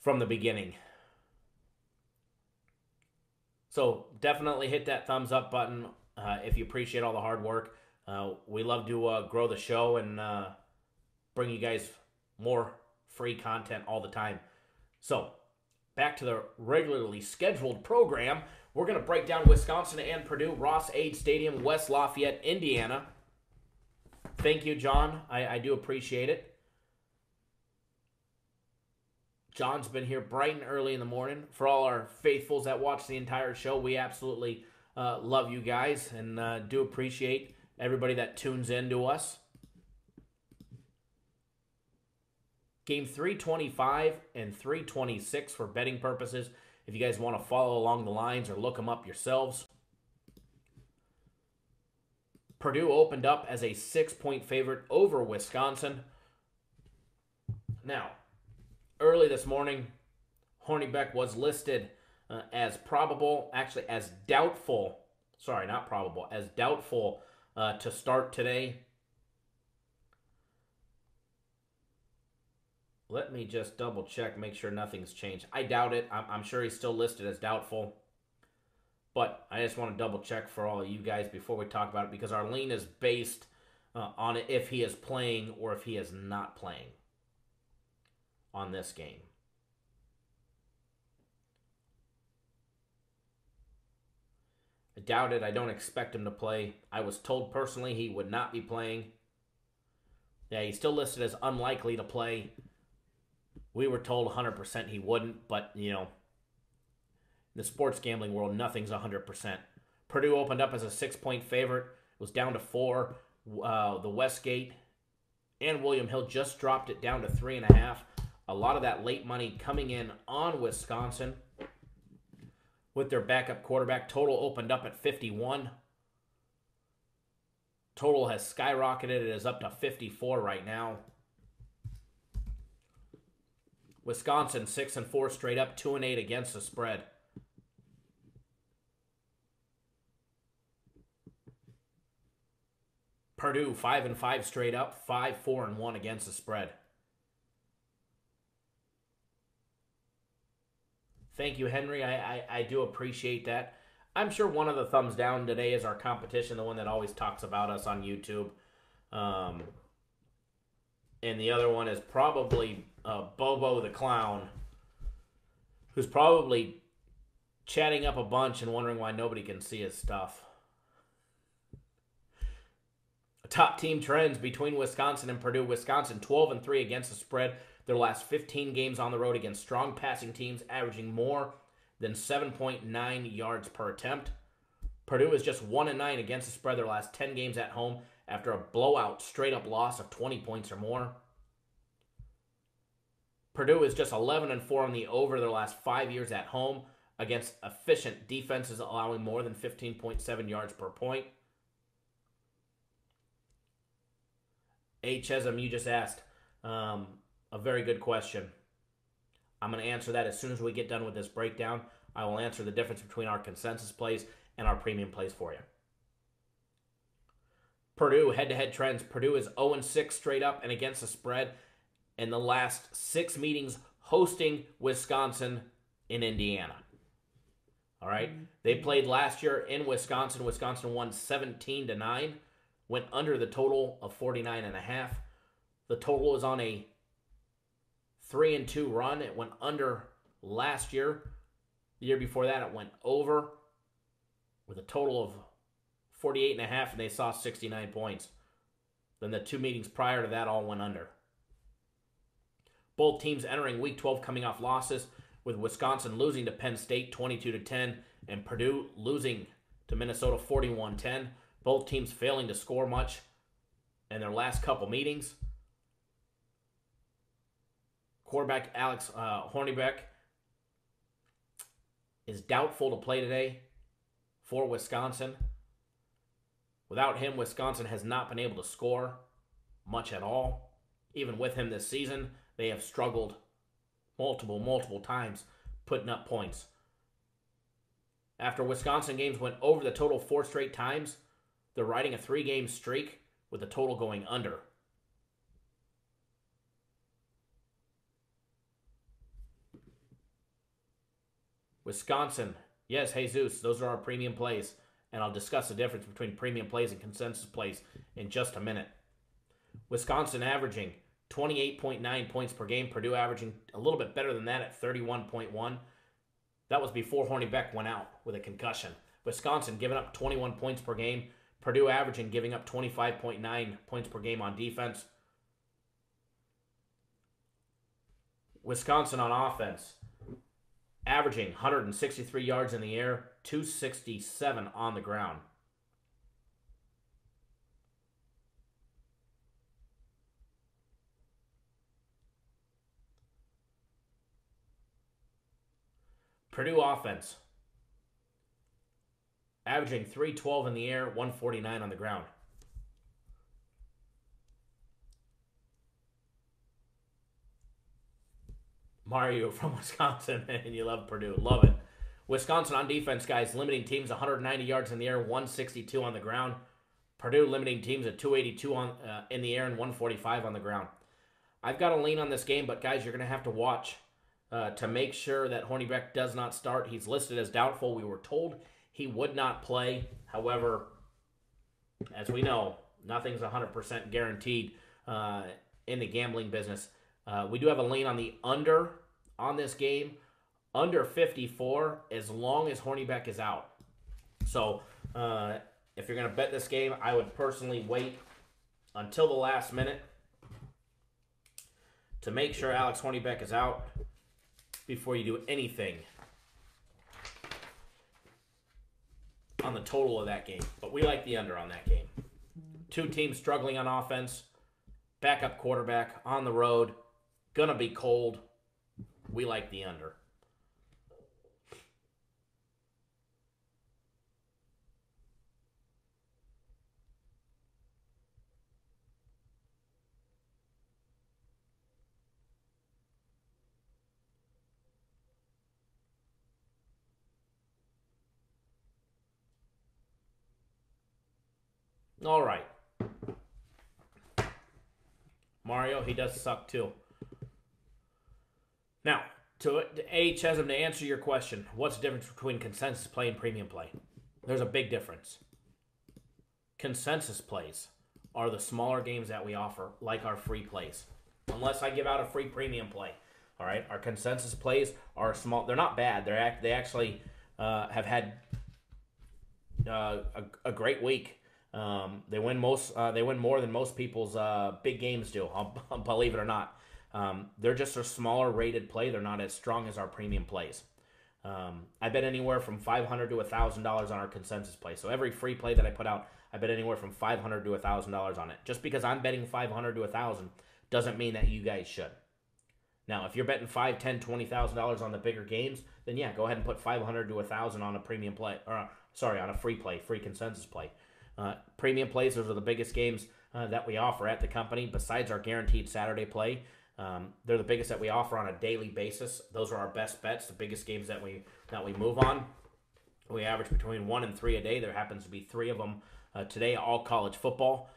from the beginning. So definitely hit that thumbs up button if you appreciate all the hard work. We love to grow the show and bring you guys more free content all the time. So back to the regularly scheduled program. We're going to break down Wisconsin and Purdue, Ross-Ade Stadium, West Lafayette, Indiana. Thank you, John. I do appreciate it. John's been here bright and early in the morning. For all our faithfuls that watch the entire show, we absolutely love you guys and do appreciate everybody that tunes in to us. Game 325 and 326 for betting purposes. If you guys want to follow along the lines or look them up yourselves. Purdue opened up as a 6-point favorite over Wisconsin. Now, early this morning, Hornibek was listed as probable, actually as doubtful, sorry, not probable, as doubtful to start today. Let me just double check, make sure nothing's changed. I doubt it. I'm sure he's still listed as doubtful. But I just want to double check for all of you guys before we talk about it, because our lean is based on it if he is playing or if he is not playing on this game. I doubt it. I don't expect him to play. I was told personally he would not be playing. Yeah, he's still listed as unlikely to play. We were told 100% he wouldn't, but, you know, in the sports gambling world, nothing's 100%. Purdue opened up as a 6-point favorite. It was down to 4. The Westgate and William Hill just dropped it down to 3.5. A lot of that late money coming in on Wisconsin with their backup quarterback. Total opened up at 51. Total has skyrocketed. It is up to 54 right now. Wisconsin 6-4 straight up, 2-8 against the spread. Purdue 5-5 straight up, 5-4-1 against the spread. Thank you, Henry. I do appreciate that. I'm sure one of the thumbs down today is our competition, the one that always talks about us on YouTube. And the other one is probably Bobo the Clown, who's probably chatting up a bunch and wondering why nobody can see his stuff. Top team trends between Wisconsin and Purdue. Wisconsin 12-3 against the spread. Their last 15 games on the road against strong passing teams, averaging more than 7.9 yards per attempt. Purdue is just 1-9 against the spread their last 10 games at home after a blowout straight-up loss of 20 points or more. Purdue is just 11-4 on the over their last 5 years at home against efficient defenses, allowing more than 15.7 yards per point. Chesum, you just asked a very good question. I'm going to answer that as soon as we get done with this breakdown. I will answer the difference between our consensus plays and our premium plays for you. Purdue, head-to-head trends. Purdue is 0-6 straight up and against the spread in the last 6 meetings hosting Wisconsin in Indiana. All right? They played last year in Wisconsin. Wisconsin won 17-9. Went under the total of 49.5. The total is on a 3-2 run. It went under last year. The year before that, it went over with a total of 48.5, and they saw 69 points. Then the 2 meetings prior to that all went under. Both teams entering Week 12 coming off losses, with Wisconsin losing to Penn State 22-10, and Purdue losing to Minnesota 41-10. Both teams failing to score much in their last couple meetings. Quarterback Alex Hornibek is doubtful to play today for Wisconsin. Without him, Wisconsin has not been able to score much at all. Even with him this season, they have struggled multiple times putting up points. After Wisconsin games went over the total 4 straight times, they're riding a 3-game streak with the total going under. Wisconsin, yes, Jesus, those are our premium plays. And I'll discuss the difference between premium plays and consensus plays in just a minute. Wisconsin averaging 28.9 points per game. Purdue averaging a little bit better than that at 31.1. That was before Hornibek went out with a concussion. Wisconsin giving up 21 points per game. Purdue averaging giving up 25.9 points per game on defense. Wisconsin on offense, averaging 163 yards in the air, 267 on the ground. Purdue offense, averaging 312 in the air, 149 on the ground. Mario from Wisconsin, and you love Purdue. Love it. Wisconsin on defense, guys, limiting teams 190 yards in the air, 162 on the ground. Purdue limiting teams at 282 in the air and 145 on the ground. I've got a lean on this game, but guys, you're going to have to watch to make sure that Hornibek does not start. He's listed as doubtful. We were told he would not play. However, as we know, nothing's 100% guaranteed in the gambling business. We do have a lean on the under on this game, under 54, as long as Hornibek is out. So, if you're going to bet this game, I would personally wait until the last minute to make sure Alex Hornibek is out before you do anything on the total of that game. But we like the under on that game. 2 teams struggling on offense, backup quarterback, on the road, gonna be cold. We like the under. All right. Mario, he does suck too. Now, to Chesm, to answer your question, what's the difference between consensus play and premium play? There's a big difference. Consensus plays are the smaller games that we offer, like our free plays. Unless I give out a free premium play. All right, our consensus plays are small. They're not bad. They actually have had a great week. They win more than most people's big games do. Believe it or not. They're just a smaller rated play. They're not as strong as our premium plays. I bet anywhere from $500 to $1,000 on our consensus play. So every free play that I put out, I bet anywhere from $500 to $1,000 on it. Just because I'm betting $500 to $1,000 doesn't mean that you guys should. Now, if you're betting $5,000, $10,000, $20,000 on the bigger games, then yeah, go ahead and put $500 to $1,000 on a premium play, or on a free play, free consensus play. Premium plays, those are the biggest games that we offer at the company. Besides our guaranteed Saturday play, they're the biggest that we offer on a daily basis. Those are our best bets, the biggest games that we move on. We average between 1 and 3 a day. There happens to be 3 of them today, all college football.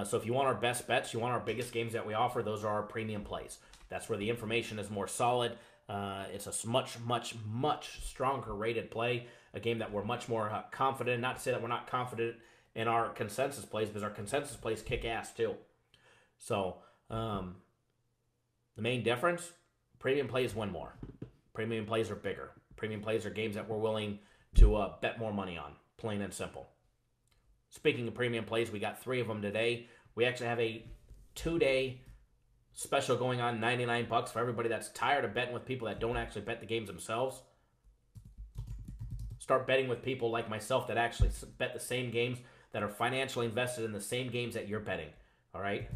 So if you want our best bets, you want our biggest games that we offer, those are our premium plays. That's where the information is more solid. It's a much stronger rated play, a game that we're much more confident in. Not to say that we're not confident in our consensus plays, because our consensus plays kick ass too. So the main difference, premium plays win more. Premium plays are bigger. Premium plays are games that we're willing to bet more money on, plain and simple. Speaking of premium plays, we got 3 of them today. We actually have a 2-day special going on, $99 for everybody that's tired of betting with people that don't actually bet the games themselves. Start betting with people like myself that actually bet the same games, that are financially invested in the same games that you're betting. All right?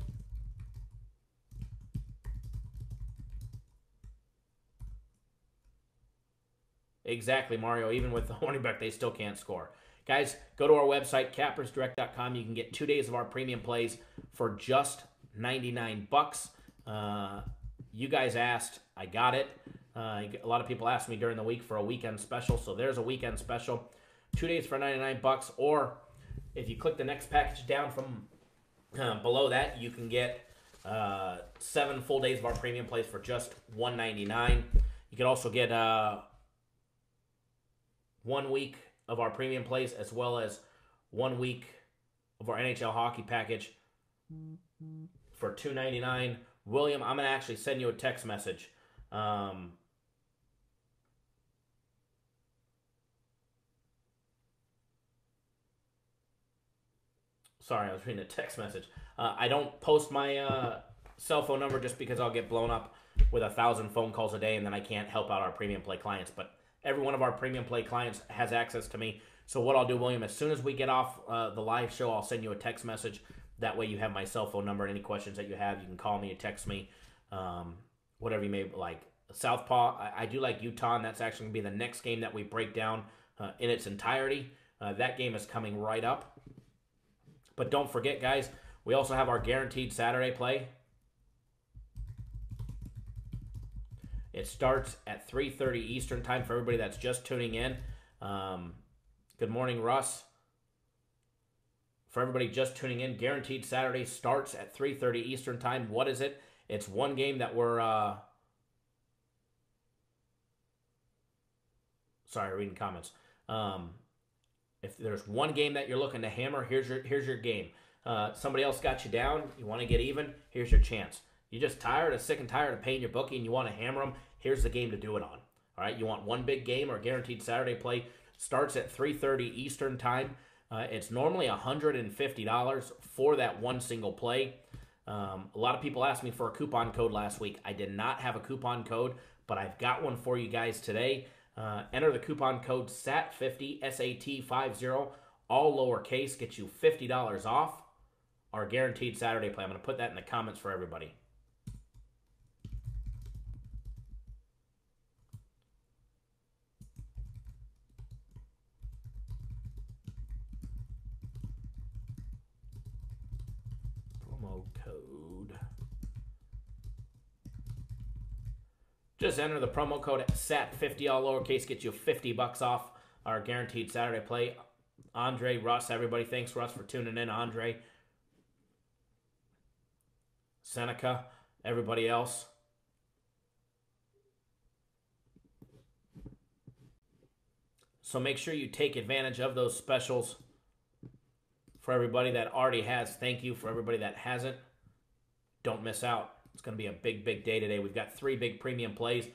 Exactly, Mario. Even with the Hornibek, they still can't score. Guys, go to our website, cappersdirect.com. You can get 2 days of our premium plays for just $99. You guys asked, I got it. A lot of people asked me during the week for a weekend special, so there's a weekend special. 2 days for $99, or if you click the next package down from below that, you can get 7 full days of our premium plays for just $199. You can also get 1 week of our premium plays as well as 1 week of our NHL hockey package for $299. William, I'm going to actually send you a text message. Sorry, I was reading a text message. I don't post my cell phone number just because I'll get blown up with 1,000 phone calls a day, and then I can't help out our premium play clients. But every one of our premium play clients has access to me. So what I'll do, William, as soon as we get off the live show, I'll send you a text message. That way you have my cell phone number, and any questions that you have, you can call me or text me, whatever you may like. Southpaw, I do like Utah, and that's actually going to be the next game that we break down in its entirety. That game is coming right up. But don't forget, guys, we also have our guaranteed Saturday play. It starts at 3:30 Eastern time for everybody that's just tuning in. Good morning, Russ. For everybody just tuning in, guaranteed Saturday starts at 3:30 Eastern time. What is it? It's one game that we're... Sorry, reading comments. If there's one game that you're looking to hammer, here's your game. Somebody else got you down. You want to get even? Here's your chance. You're just sick and tired of paying your bookie and you want to hammer them? Here's the game to do it on. All right, you want one big game or guaranteed Saturday play? Starts at 3:30 Eastern time. It's normally $150 for that one single play. A lot of people asked me for a coupon code last week. I did not have a coupon code, but I've got one for you guys today. Enter the coupon code SAT50, SAT50, all lowercase, gets you $50 off our guaranteed Saturday play. I'm going to put that in the comments for everybody. Promo code. Just enter the promo code SAT50, all lowercase, gets you $50 off our guaranteed Saturday play. Andre, Russ, everybody, thanks, Russ, for tuning in. Andre, Seneca, everybody else. So make sure you take advantage of those specials. For everybody that already has, thank you. For everybody that hasn't, don't miss out. It's going to be a big, big day today. We've got 3 big premium plays.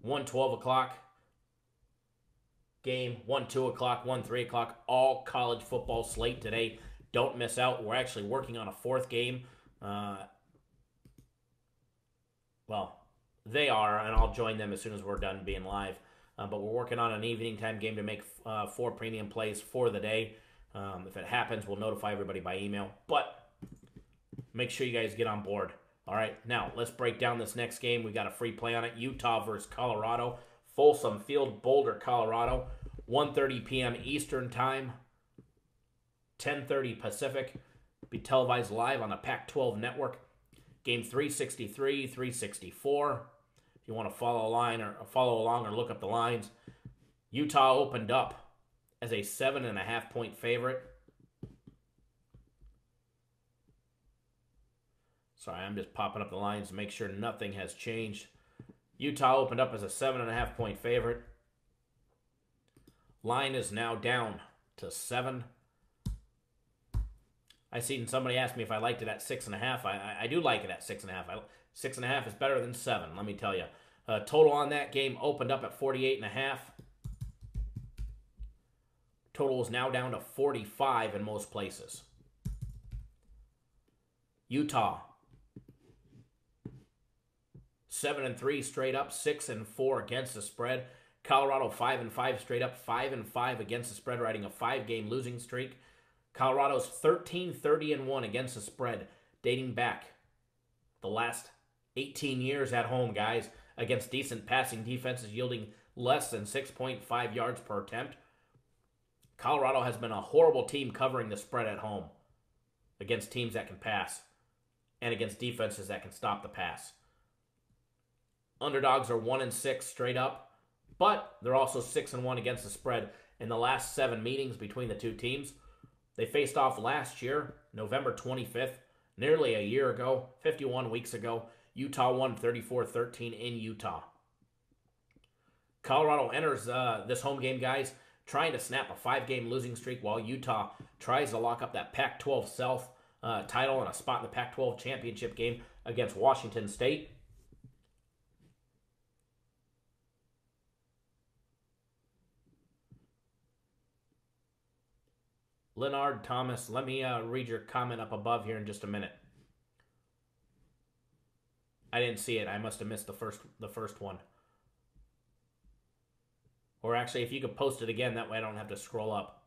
1 12 o'clock game, 1 2 o'clock, 1 3 o'clock, all college football slate today. Don't miss out. We're actually working on a 4th game. Well, they are, and I'll join them as soon as we're done being live. But we're working on an evening time game to make 4 premium plays for the day. If it happens, we'll notify everybody by email. But make sure you guys get on board. All right, now let's break down this next game. We got a free play on it. Utah versus Colorado. Folsom Field, Boulder, Colorado. 1:30 p.m. Eastern Time. 10:30 Pacific. Be televised live on the Pac-12 network. Game 363, 364. If you want to follow along or look up the lines. Utah opened up as a 7.5-point favorite. Sorry, I'm just popping up the lines to make sure nothing has changed. Utah opened up as a 7.5-point favorite. Line is now down to 7. I seen somebody ask me if I liked it at 6.5. I do like it at 6.5. 6.5 is better than 7, let me tell you. Total on that game opened up at 48.5. Total is now down to 45 in most places. Utah 7-3 straight up, 6-4 against the spread. Colorado 5-5 straight up, 5-5 against the spread, riding a 5-game losing streak. Colorado's 13-30-1 against the spread, dating back the last 18 years at home, guys, against decent passing defenses yielding less than 6.5 yards per attempt. Colorado has been a horrible team covering the spread at home against teams that can pass and against defenses that can stop the pass. Underdogs are 1-6 straight up, but they're also 6-1 against the spread in the last 7 meetings between the two teams. They faced off last year, November 25th, nearly a year ago, 51 weeks ago. Utah won 34-13 in Utah. Colorado enters this home game, guys, trying to snap a 5-game losing streak while Utah tries to lock up that Pac-12 South title and a spot in the Pac-12 championship game against Washington State. Leonard Thomas, let me read your comment up above here in just a minute. I didn't see it. I must have missed the first one. Or actually, if you could post it again, that way I don't have to scroll up.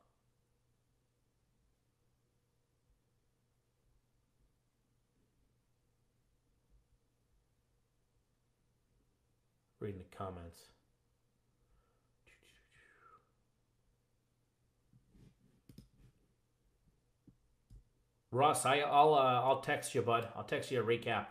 Reading the comments. Russ, I'll text you, bud. I'll text you a recap.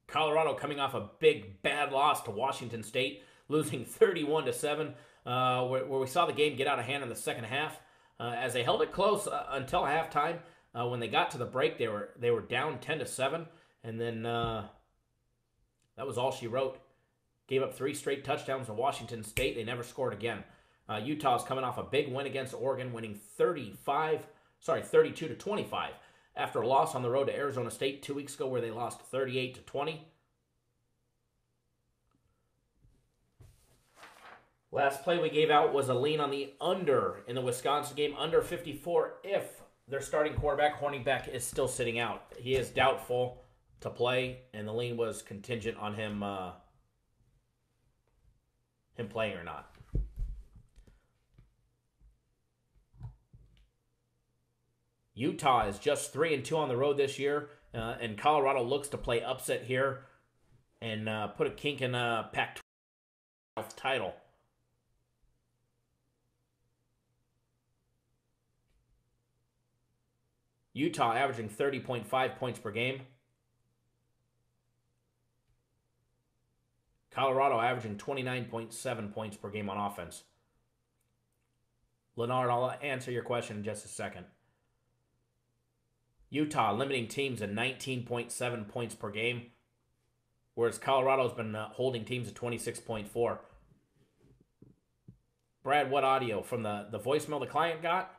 Colorado coming off a big bad loss to Washington State, losing 31-7, where we saw the game get out of hand in the second half. As they held it close until halftime, when they got to the break, they were down 10-7, and then that was all she wrote. Gave up 3 straight touchdowns to Washington State. They never scored again. Utah's coming off a big win against Oregon, winning 32-25 after a loss on the road to Arizona State 2 weeks ago where they lost 38-20. Last play we gave out was a lean on the under in the Wisconsin game, under 54 if their starting quarterback, Hornibek, is still sitting out. He is doubtful to play, and the lean was contingent on him playing or not. Utah is just 3-2 on the road this year, and Colorado looks to play upset here and put a kink in Pac-12 title. Utah averaging 30.5 points per game. Colorado averaging 29.7 points per game on offense. Leonard, I'll answer your question in just a second. Utah limiting teams at 19.7 points per game, whereas Colorado's been holding teams at 26.4. Brad, what audio? From the voicemail the client got?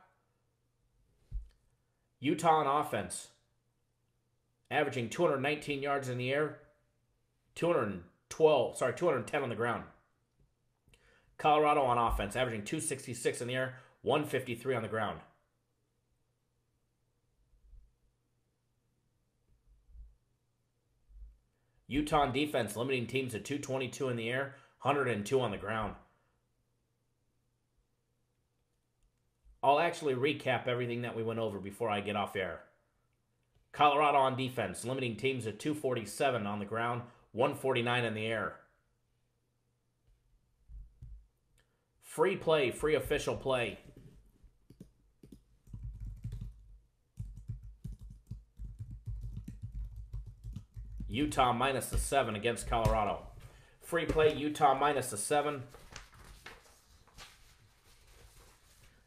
Utah on offense, averaging 219 yards in the air, 210 on the ground. Colorado on offense, averaging 266 in the air, 153 on the ground. Utah on defense, limiting teams to 222 in the air, 102 on the ground. I'll actually recap everything that we went over before I get off air. Colorado on defense, limiting teams to 247 on the ground, 149 in the air. Free play, free official play. Utah minus the 7 against Colorado. Free play, Utah minus the 7.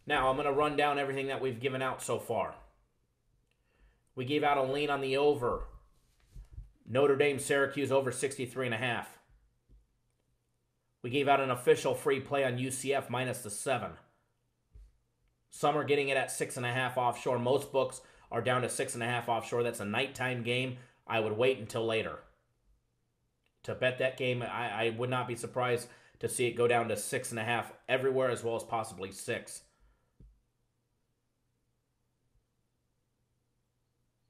Now, I'm going to run down everything that we've given out so far. We gave out a lean on the over. Notre Dame, Syracuse over 63.5. We gave out an official free play on UCF minus the 7. Some are getting it at 6.5 offshore. Most books are down to 6.5 offshore. That's a nighttime game. I would wait until later to bet that game. I would not be surprised to see it go down to 6.5 everywhere, as well as possibly 6.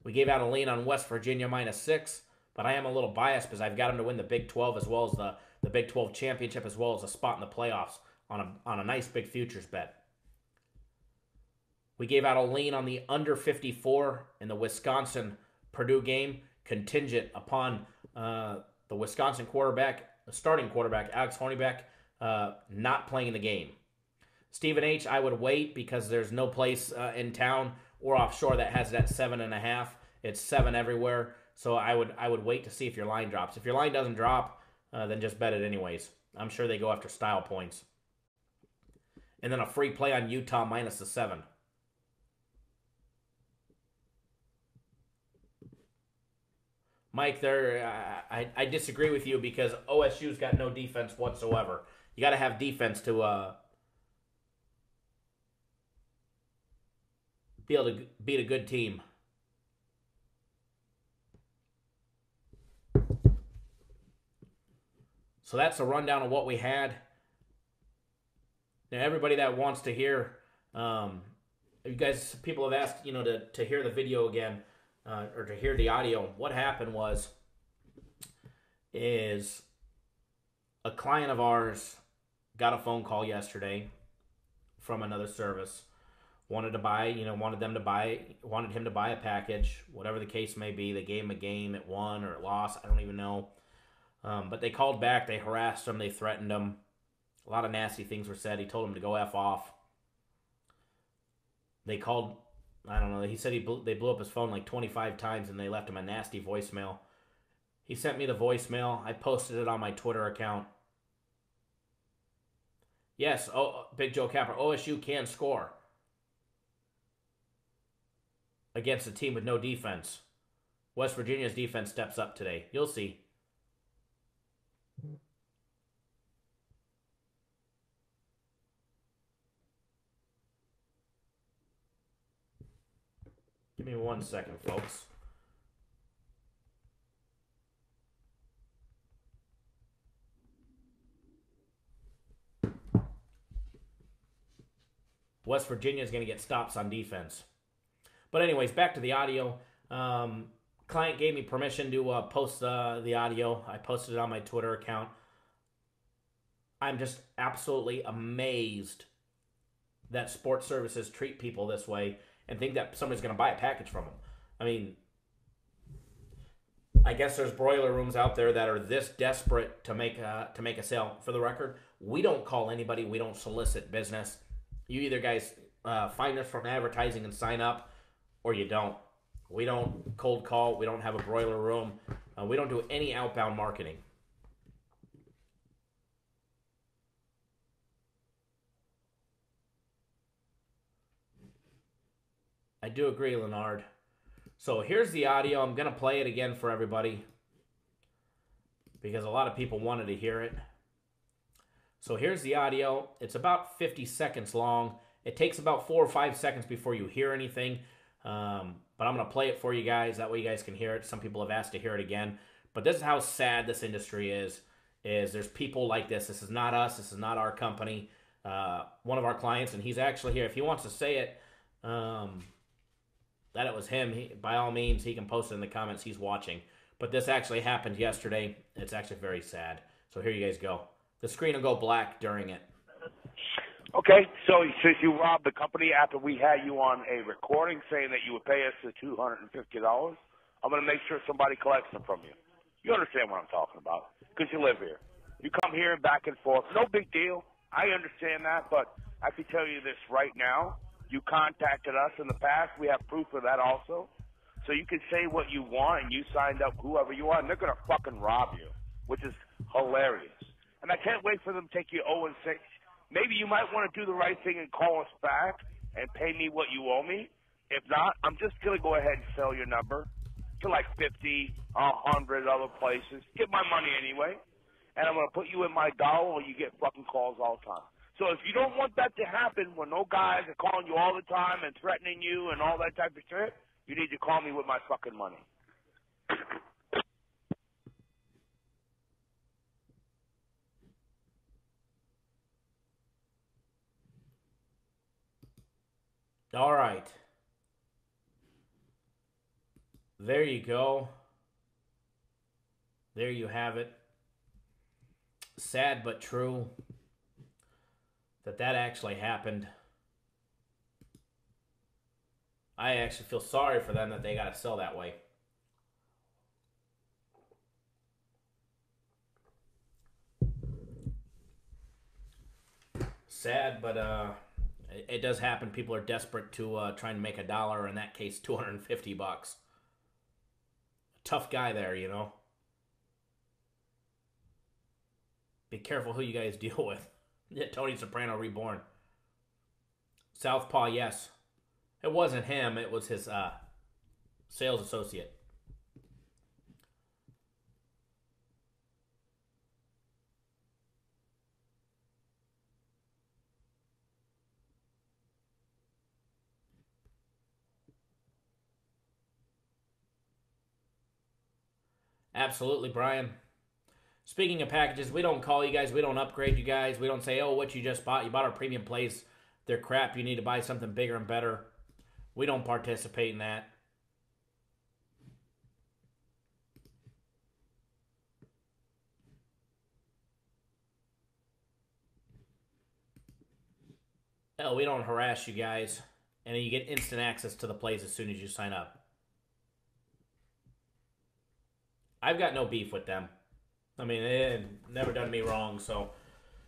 We gave out a lean on West Virginia minus 6, but I am a little biased because I've got them to win the Big 12 as well as the Big 12 championship, as well as a spot in the playoffs on a nice big futures bet. We gave out a lean on the under 54 in the Wisconsin-Purdue game, contingent upon the Wisconsin quarterback, the starting quarterback, Alex Hornibek, not playing in the game. Stephen H., I would wait because there's no place in town or offshore that has that 7.5. It's 7 everywhere. So I would wait to see if your line drops. If your line doesn't drop, then just bet it anyways. I'm sure they go after style points. And then a free play on Utah minus the 7. Mike, I disagree with you because OSU's got no defense whatsoever. You got to have defense to be able to beat a good team. So that's a rundown of what we had. Now, everybody that wants to hear, you guys, people have asked, to hear the video again, or to hear the audio. What happened is a client of ours got a phone call yesterday from another service. Wanted him to buy a package, whatever the case may be. They gave him a game, it won or it lost, I don't even know. But they called back, they harassed him, they threatened him. A lot of nasty things were said. He told him to go F off. They called, I don't know, he said they blew up his phone like 25 times and they left him a nasty voicemail. He sent me the voicemail. I posted it on my Twitter account. Yes, Big Joe Capper, OSU can score against a team with no defense. West Virginia's defense steps up today. You'll see. Give me 1 second, folks. West Virginia is going to get stops on defense. But anyways, back to the audio. Client gave me permission to post the audio. I posted it on my Twitter account. I'm just absolutely amazed that sports services treat people this way and think that somebody's going to buy a package from them. I mean, I guess there's broiler rooms out there that are this desperate to make a sale. For the record, we don't call anybody. We don't solicit business. You either guys find us from advertising and sign up, or you don't. We don't cold call. We don't have a broiler room. We don't do any outbound marketing. I do agree, Leonard. So here's the audio. I'm going to play it again for everybody because a lot of people wanted to hear it. So here's the audio. It's about 50 seconds long. It takes about 4 or 5 seconds before you hear anything. But I'm going to play it for you guys. That way you guys can hear it. Some people have asked to hear it again. But this is how sad this industry is there's people like this. This is not us. This is not our company. One of our clients, and he's actually here. If he wants to say it, that it was him, by all means, he can post it in the comments. He's watching. But this actually happened yesterday. It's actually very sad. So here you guys go. The screen will go black during it. Okay, so since you robbed the company after we had you on a recording saying that you would pay us the $250, I'm going to make sure somebody collects them from you. You understand what I'm talking about because you live here. You come here back and forth. No big deal. I understand that, but I can tell you this right now. You contacted us in the past. We have proof of that also. So you can say what you want, and you signed up whoever you want, and they're going to fucking rob you, which is hilarious. And I can't wait for them to take you 0-6. Maybe you might want to do the right thing and call us back and pay me what you owe me. If not, I'm just going to go ahead and sell your number to like 50, 100 other places. Get my money anyway. And I'm going to put you in my dollar, or you get fucking calls all the time. So if you don't want that to happen, when no guys are calling you all the time and threatening you and all that type of shit, you need to call me with my fucking money. All right. There you go. There you have it. Sad but true that actually happened. I actually feel sorry for them that they got to sell that way. sad, but it does happen. People are desperate to try and make $1, or in that case, $250. Tough guy there, you know. Be careful who you guys deal with. Yeah, Tony Soprano reborn. Southpaw, yes. It wasn't him. It was his sales associate. Absolutely, Brian. Speaking of packages, we don't call you guys. We don't upgrade you guys. We don't say, oh, what you just bought. You bought our premium plays. They're crap. You need to buy something bigger and better. We don't participate in that. Oh, we don't harass you guys. And you get instant access to the plays as soon as you sign up. I've got no beef with them. I mean, they've never done me wrong, so,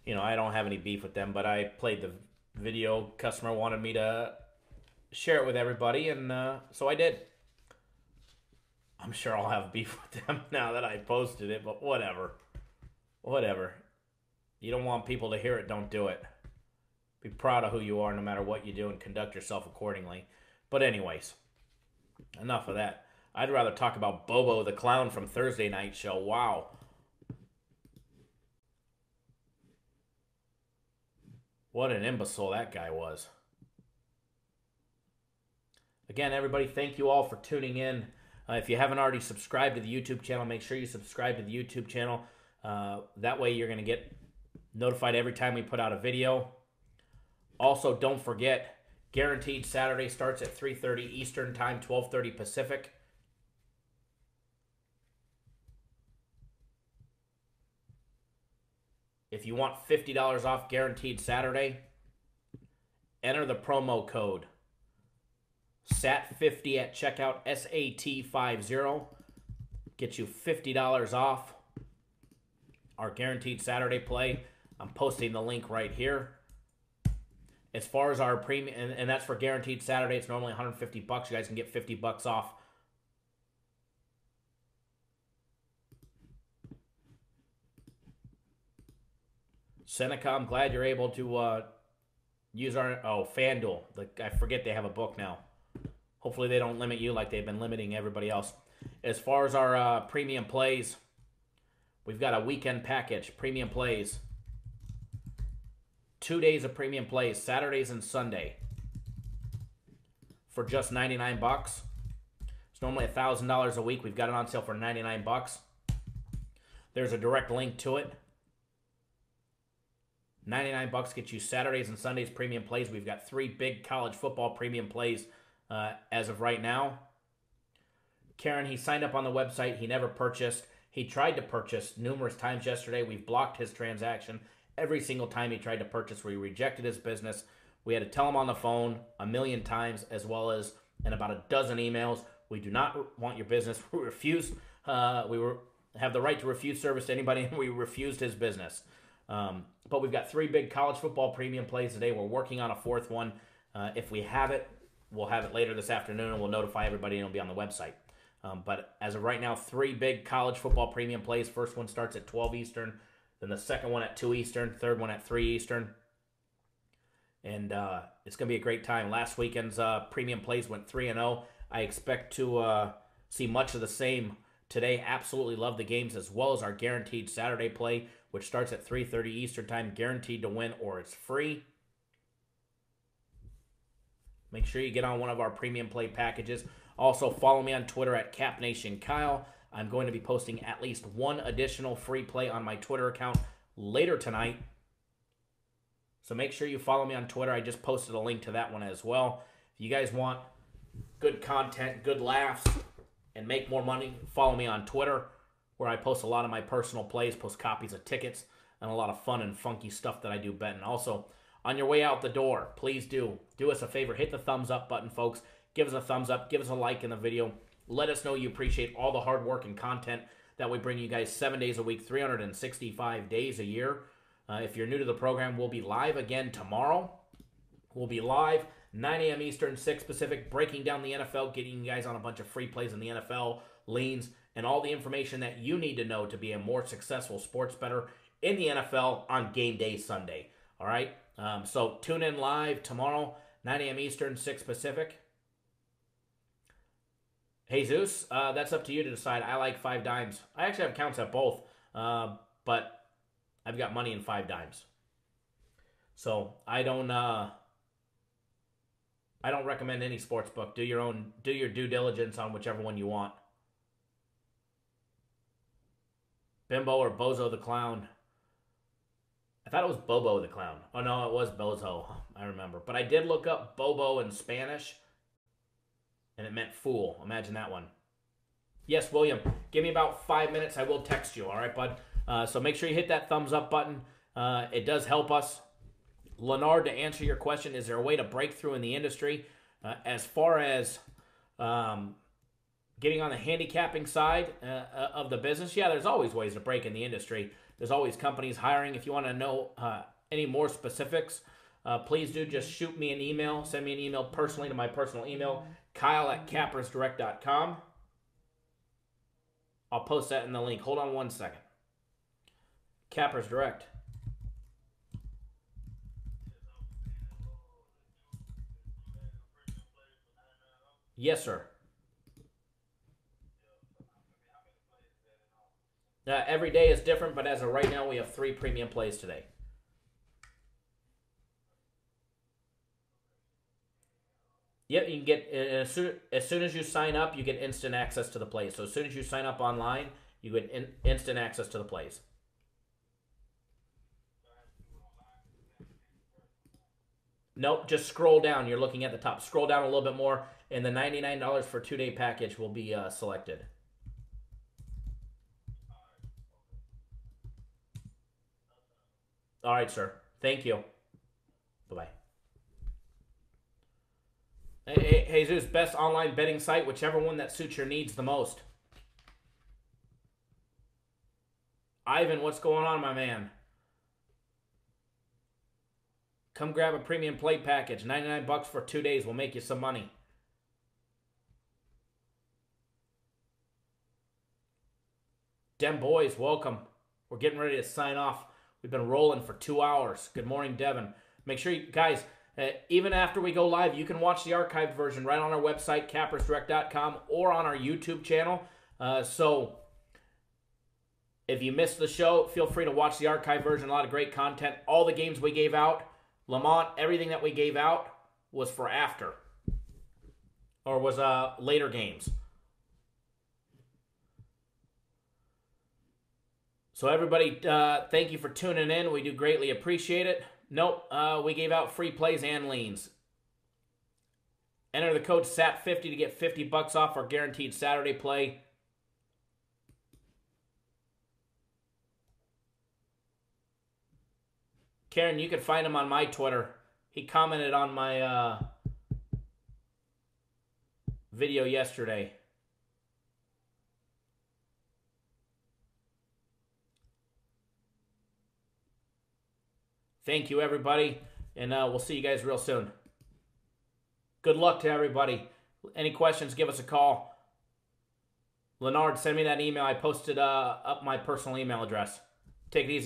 you know, I don't have any beef with them. But I played the video. Customer wanted me to share it with everybody, and so I did. I'm sure I'll have beef with them now that I posted it, but whatever. Whatever. You don't want people to hear it, don't do it. Be proud of who you are no matter what you do and conduct yourself accordingly. But anyways, enough of that. I'd rather talk about Bobo the Clown from Thursday Night Show. Wow. What an imbecile that guy was. Again, everybody, thank you all for tuning in. If you haven't already subscribed to the YouTube channel, make sure you subscribe to the YouTube channel. That way you're going to get notified every time we put out a video. Also, don't forget, Guaranteed Saturday starts at 3:30 Eastern Time, 12:30 Pacific. If you want $50 off Guaranteed Saturday, enter the promo code SAT50 at checkout, SAT50. Get you $50 off our Guaranteed Saturday play. I'm posting the link right here. As far as our premium, and that's for Guaranteed Saturday, it's normally $150. You guys can get $50 off. Seneca, I'm glad you're able to use our... Oh, FanDuel. I forget they have a book now. Hopefully they don't limit you like they've been limiting everybody else. As far as our premium plays, we've got a weekend package, premium plays. 2 days of premium plays, Saturdays and Sunday, for just $99. It's normally $1,000 a week. We've got it on sale for $99. There's a direct link to it. $99 gets you Saturdays and Sundays premium plays. We've got 3 big college football premium plays as of right now. Karen, he signed up on the website. He never purchased. He tried to purchase numerous times yesterday. We've blocked his transaction. Every single time he tried to purchase, we rejected his business. We had to tell him on the phone 1,000,000 times, as well as in about a dozen emails. We do not want your business. We refuse. Have the right to refuse service to anybody, and we refused his business. But we've got 3 big college football premium plays today. We're working on a 4th one. If we have it, we'll have it later this afternoon, and we'll notify everybody, and it'll be on the website. But as of right now, 3 big college football premium plays. First one starts at 12 Eastern. Then the second one at 2 Eastern. Third one at 3 Eastern. And it's going to be a great time. Last weekend's premium plays went 3-0. I expect to see much of the same today. Absolutely love the games, as well as our Guaranteed Saturday play, which starts at 3:30 Eastern Time. Guaranteed to win, or it's free. Make sure you get on one of our premium play packages. Also, follow me on Twitter at CapNationKyle. I'm going to be posting at least one additional free play on my Twitter account later tonight. So make sure you follow me on Twitter. I just posted a link to that one as well. If you guys want good content, good laughs, and make more money, follow me on Twitter, where I post a lot of my personal plays, post copies of tickets, and a lot of fun and funky stuff that I do betting. Also, on your way out the door, please do us a favor. Hit the thumbs up button, folks. Give us a thumbs up. Give us a like in the video. Let us know you appreciate all the hard work and content that we bring you guys 7 days a week, 365 days a year. If you're new to the program, we'll be live again tomorrow. We'll be live 9 a.m. Eastern, 6 Pacific, breaking down the NFL, getting you guys on a bunch of free plays in the NFL, leans, and all the information that you need to know to be a more successful sports bettor in the NFL on game day Sunday. All right? So tune in live tomorrow, 9 a.m. Eastern, 6 Pacific. Jesus, that's up to you to decide. I like 5 dimes. I actually have accounts at both, but I've got money in 5 dimes. So I don't recommend any sports book. Do your due diligence on whichever one you want. Bimbo or Bozo the Clown. I thought it was Bobo the Clown. Oh no, it was Bozo. I remember. But I did look up Bobo in Spanish, and it meant fool. Imagine that one. Yes, William. Give me about 5 minutes. I will text you. All right, bud? So make sure you hit that thumbs up button. It does help us. Leonard, to answer your question, is there a way to break through in the industry? As far as getting on the handicapping side of the business, yeah, there's always ways to break in the industry. There's always companies hiring. If you want to know any more specifics, please do just shoot me an email. Send me an email personally to my personal email, kyle@cappersdirect.com. I'll post that in the link. Hold on one second. Cappers Direct. Yes, sir. Every day is different, but as of right now, we have 3 premium plays today. Yep, you can get, as soon as you sign up, you get instant access to the plays. So as soon as you sign up online, you get instant access to the plays. Nope, just scroll down. You're looking at the top. Scroll down a little bit more, and the $99 for 2-day package will be selected. All right, sir. Thank you. Bye-bye. Hey, Jesus, best online betting site, whichever one that suits your needs the most. Ivan, what's going on, my man? Come grab a premium play package. $99 for 2 days will make you some money. Dem boys, welcome. We're getting ready to sign off. We've been rolling for 2 hours. Good morning, Devin. Make sure you guys, even after we go live, you can watch the archived version right on our website, cappersdirect.com, or on our YouTube channel. So if you missed the show, feel free to watch the archived version. A lot of great content. All the games we gave out, Lamont, everything that we gave out was for after. Or was later games. So everybody, thank you for tuning in. We do greatly appreciate it. Nope, we gave out free plays and leans. Enter the code SAT50 to get $50 off our guaranteed Saturday play. Karen, you can find him on my Twitter. He commented on my video yesterday. Thank you, everybody, and we'll see you guys real soon. Good luck to everybody. Any questions, give us a call. Leonard, send me that email. I posted up my personal email address. Take it easy.